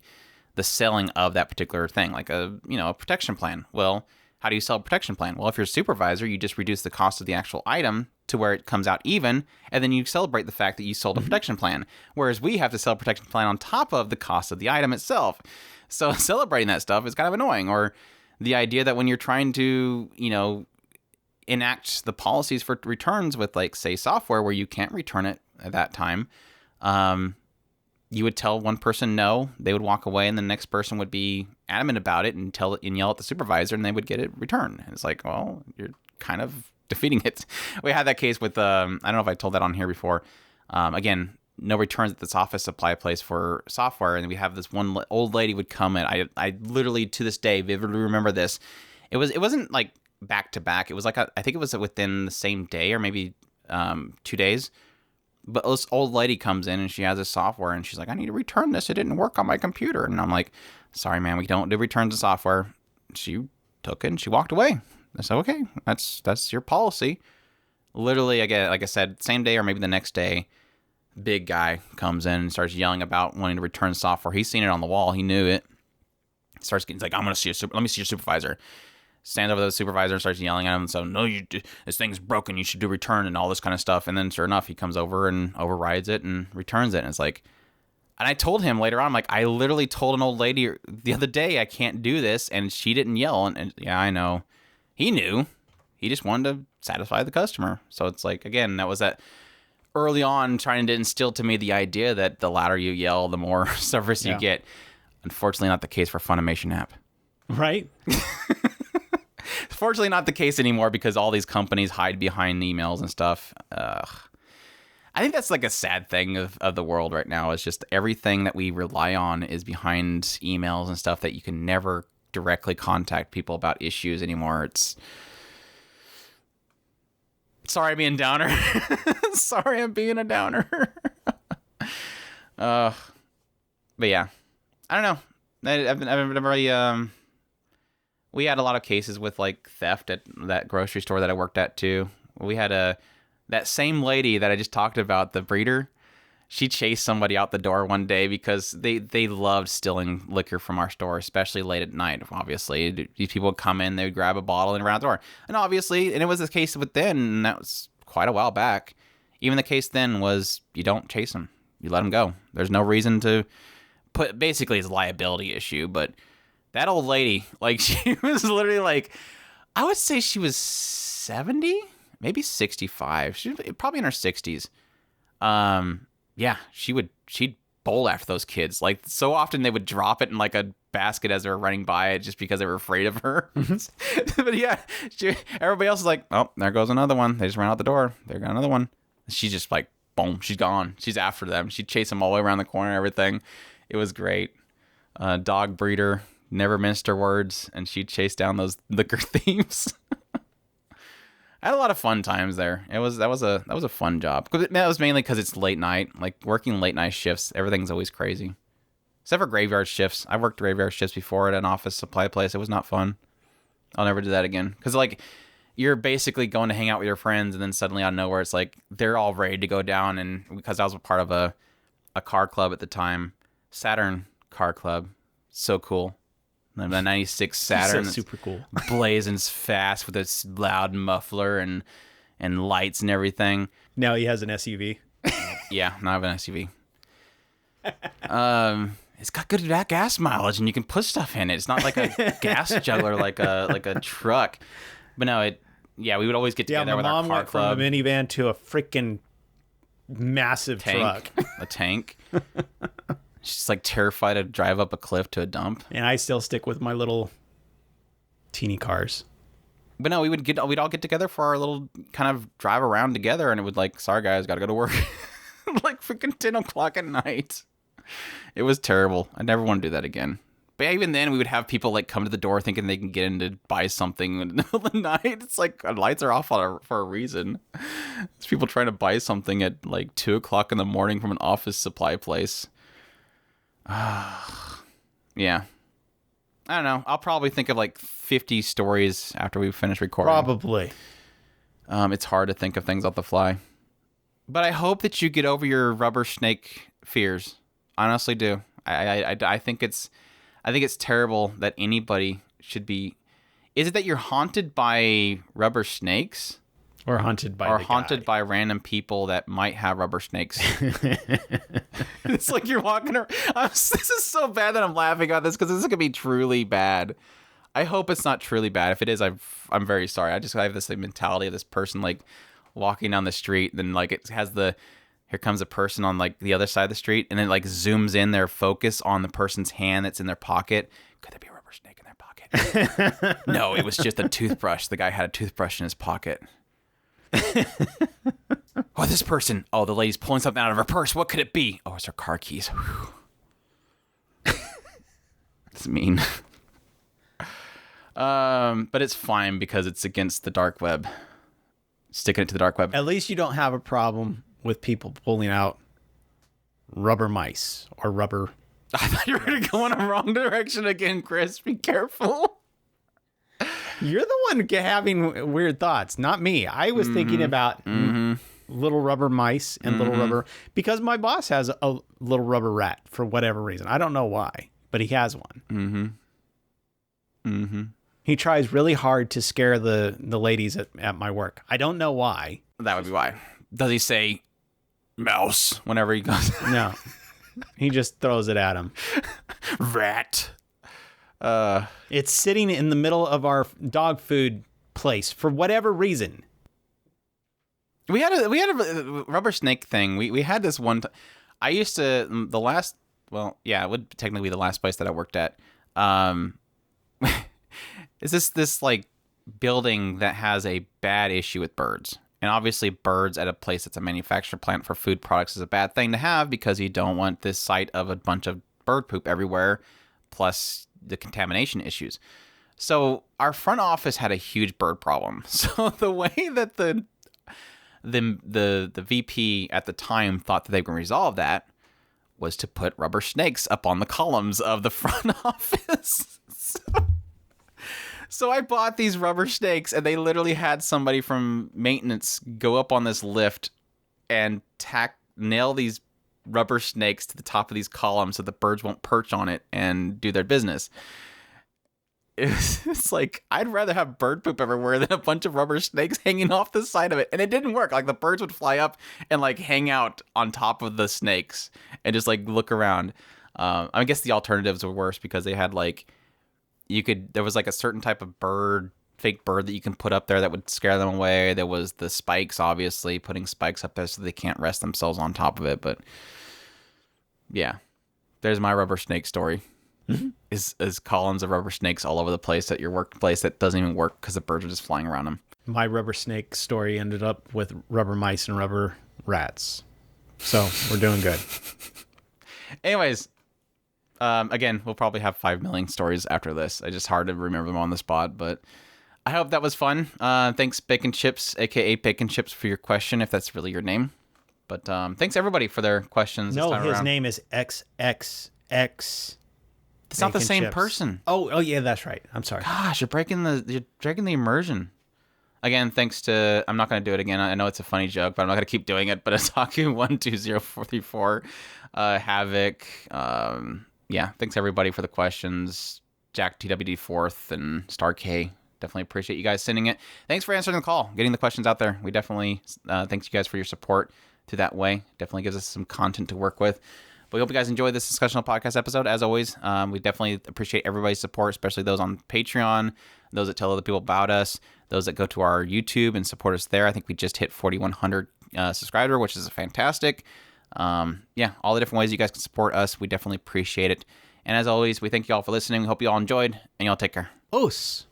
selling of that particular thing, like a protection plan. Well, how do you sell a protection plan? Well, if you're a supervisor, you just reduce the cost of the actual item to where it comes out even, and then you celebrate the fact that you sold a protection plan. Whereas we have to sell a protection plan on top of the cost of the item itself. So celebrating that stuff is kind of annoying. Or the idea that when you're trying to, enact the policies for returns with, like, say, software where you can't return it at that time, you would tell one person no, they would walk away, and the next person would be adamant about it and yell at the supervisor, and they would get it returned. And it's like, well, you're kind of defeating it. We had that case with I don't know if I told that on here before. Again, no returns at this office supply place for software, and we have this one old lady would come in. I literally to this day vividly remember this. It wasn't like back to back. It was like I think it was within the same day or maybe 2 days. But this old lady comes in and she has this software and she's like, I need to return this. It didn't work on my computer. And I'm like, sorry, man, we don't do returns of software. She took it and she walked away. I said, okay, that's your policy. Literally, again, like I said, same day or maybe the next day, big guy comes in and starts yelling about wanting to return software. He's seen it on the wall. He knew it. Starts getting like, let me see your supervisor. Stands over to the supervisor and starts yelling at him. So, no, this thing's broken. You should do return and all this kind of stuff. And then, sure enough, he comes over and overrides it and returns it. And it's like, and I told him later on, I'm like, I literally told an old lady the other day I can't do this, and she didn't yell. And yeah, I know. He knew. He just wanted to satisfy the customer. So it's like, again, that was that early on trying to instill to me the idea that the louder you yell, the more service you get. Unfortunately, not the case for Funimation app. Right? Fortunately, not the case anymore because all these companies hide behind emails and stuff. I think that's like a sad thing of the world right now. Is just everything that we rely on is behind emails and stuff that you can never directly contact people about issues anymore. It's sorry I'm being a downer. Sorry I'm being a downer. But yeah, I don't know. I've been really we had a lot of cases with like theft at that grocery store that I worked at too. We had that same lady that I just talked about, the breeder. She chased somebody out the door one day because they loved stealing liquor from our store, especially late at night. Obviously, these people would come in, they would grab a bottle and run out the door. And obviously, and it was the case with then, and that was quite a while back. Even the case then was you don't chase them, you let them go. There's no reason to put. Basically, it's a liability issue, but. That old lady, like, she was literally like, I would say she was 70, maybe 65. She was probably in her 60s. Yeah, she'd bowl after those kids. Like, so often they would drop it in like a basket as they were running by it just because they were afraid of her. But yeah, everybody else is like, oh, there goes another one. They just ran out the door. There got another one. She's just like, boom, she's gone. She's after them. She'd chase them all the way around the corner and everything. It was great. Dog breeder. Never minced her words, and she'd chase down those liquor thieves. I had a lot of fun times there. That was a fun job. That was mainly because it's late night. Like working late night shifts, everything's always crazy. Except for graveyard shifts. I worked graveyard shifts before at an office supply place. It was not fun. I'll never do that again. Because like you're basically going to hang out with your friends, and then suddenly out of nowhere, it's like they're all ready to go down. And because I was a part of a car club at the time, Saturn car club, so cool. The 96 Saturn, so super cool, blazing fast with its loud muffler and lights and everything. Now he has an SUV. Yeah, now I have an SUV. It's got good gas mileage, and you can put stuff in it. It's not like a gas juggler like a truck. But no, we would always get together with our car went club. From a minivan to a freaking massive truck, a tank. She's like terrified to drive up a cliff to a dump. And I still stick with my little teeny cars. But no, we'd all get together for our little kind of drive around together, and it would like, sorry guys, gotta go to work. Like freaking 10 o'clock at night. It was terrible. I never want to do that again. But even then, we would have people like come to the door thinking they can get in to buy something in the middle of the night. It's like our lights are off for a reason. There's people trying to buy something at like 2 o'clock in the morning from an office supply place. Yeah. I don't know. I'll probably think of like 50 stories after we finish recording. Probably. It's hard to think of things off the fly. But I hope that you get over your rubber snake fears. I honestly do. I think it's terrible that anybody should be. Is it that you're haunted by rubber snakes? Or haunted by random people that might have rubber snakes. It's like you're walking around. This is so bad that I'm laughing at this because this is gonna be truly bad. I hope it's not truly bad. If it is, I'm very sorry. I have this like, mentality of this person like walking down the street, and then like it has here comes a person on like the other side of the street, and then like zooms in their focus on the person's hand that's in their pocket. Could there be a rubber snake in their pocket? No, it was just a toothbrush. The guy had a toothbrush in his pocket. Oh, this person. Oh, the lady's pulling something out of her purse. What could it be? Oh, it's her car keys. It's mean. But it's fine because it's against the dark web. Sticking it to the dark web. At least you don't have a problem with people pulling out rubber mice or rubber. I thought you were going to go in a wrong direction again, Chris. Be careful. You're the one having weird thoughts, not me. I was thinking about little rubber mice and little rubber, because my boss has a little rubber rat for whatever reason. I don't know why, but he has one. He tries really hard to scare the ladies at my work. I don't know why. That would be why. Does he say mouse whenever he goes? No. He just throws it at him. Rat. It's sitting in the middle of our dog food place for whatever reason. We had a rubber snake thing. We had this one. I used to it would technically be the last place that I worked at. Is this like building that has a bad issue with birds? And obviously birds at a place that's a manufactured plant for food products is a bad thing to have, because you don't want this site of a bunch of bird poop everywhere, plus the contamination issues. So our front office had a huge bird problem. So the way that the VP at the time thought that they were going to resolve that was to put rubber snakes up on the columns of the front office. So I bought these rubber snakes, and they literally had somebody from maintenance go up on this lift and nail these rubber snakes to the top of these columns so the birds won't perch on it and do their business. It's like, I'd rather have bird poop everywhere than a bunch of rubber snakes hanging off the side of it. And it didn't work. Like, the birds would fly up and like hang out on top of the snakes and just like look around. I guess the alternatives were worse, because they had like, there was like a certain type of fake bird that you can put up there that would scare them away. There was the spikes, obviously, putting spikes up there so they can't rest themselves on top of it. But yeah, there's my rubber snake story. Is columns of rubber snakes all over the place at your workplace that doesn't even work because the birds are just flying around them. My rubber snake story ended up with rubber mice and rubber rats. So we're doing good. Anyways, again, we'll probably have 5 million stories after this. It's just hard to remember them on the spot, but I hope that was fun. Thanks, Bacon Chips, aka Bacon Chips, for your question, if that's really your name. But thanks everybody for their questions. No, this time his around. name is XXX. It's not the same person. Oh yeah, that's right. I'm sorry. Gosh, you're breaking the immersion. Again, thanks to, I'm not going to do it again. I know it's a funny joke, but I'm not going to keep doing it. But Otaku120434, Havoc. Yeah, thanks everybody for the questions. Jack TWD4th and Star K. Definitely appreciate you guys sending it. Thanks for answering the call, getting the questions out there. We definitely thanks you guys for your support through that way. Definitely gives us some content to work with. But we hope you guys enjoyed this discussional podcast episode. As always, we definitely appreciate everybody's support, especially those on Patreon, those that tell other people about us, those that go to our YouTube and support us there. I think we just hit 4,100 subscriber, which is fantastic. Yeah, all the different ways you guys can support us. We definitely appreciate it. And as always, we thank you all for listening. We hope you all enjoyed, and y'all take care. Os.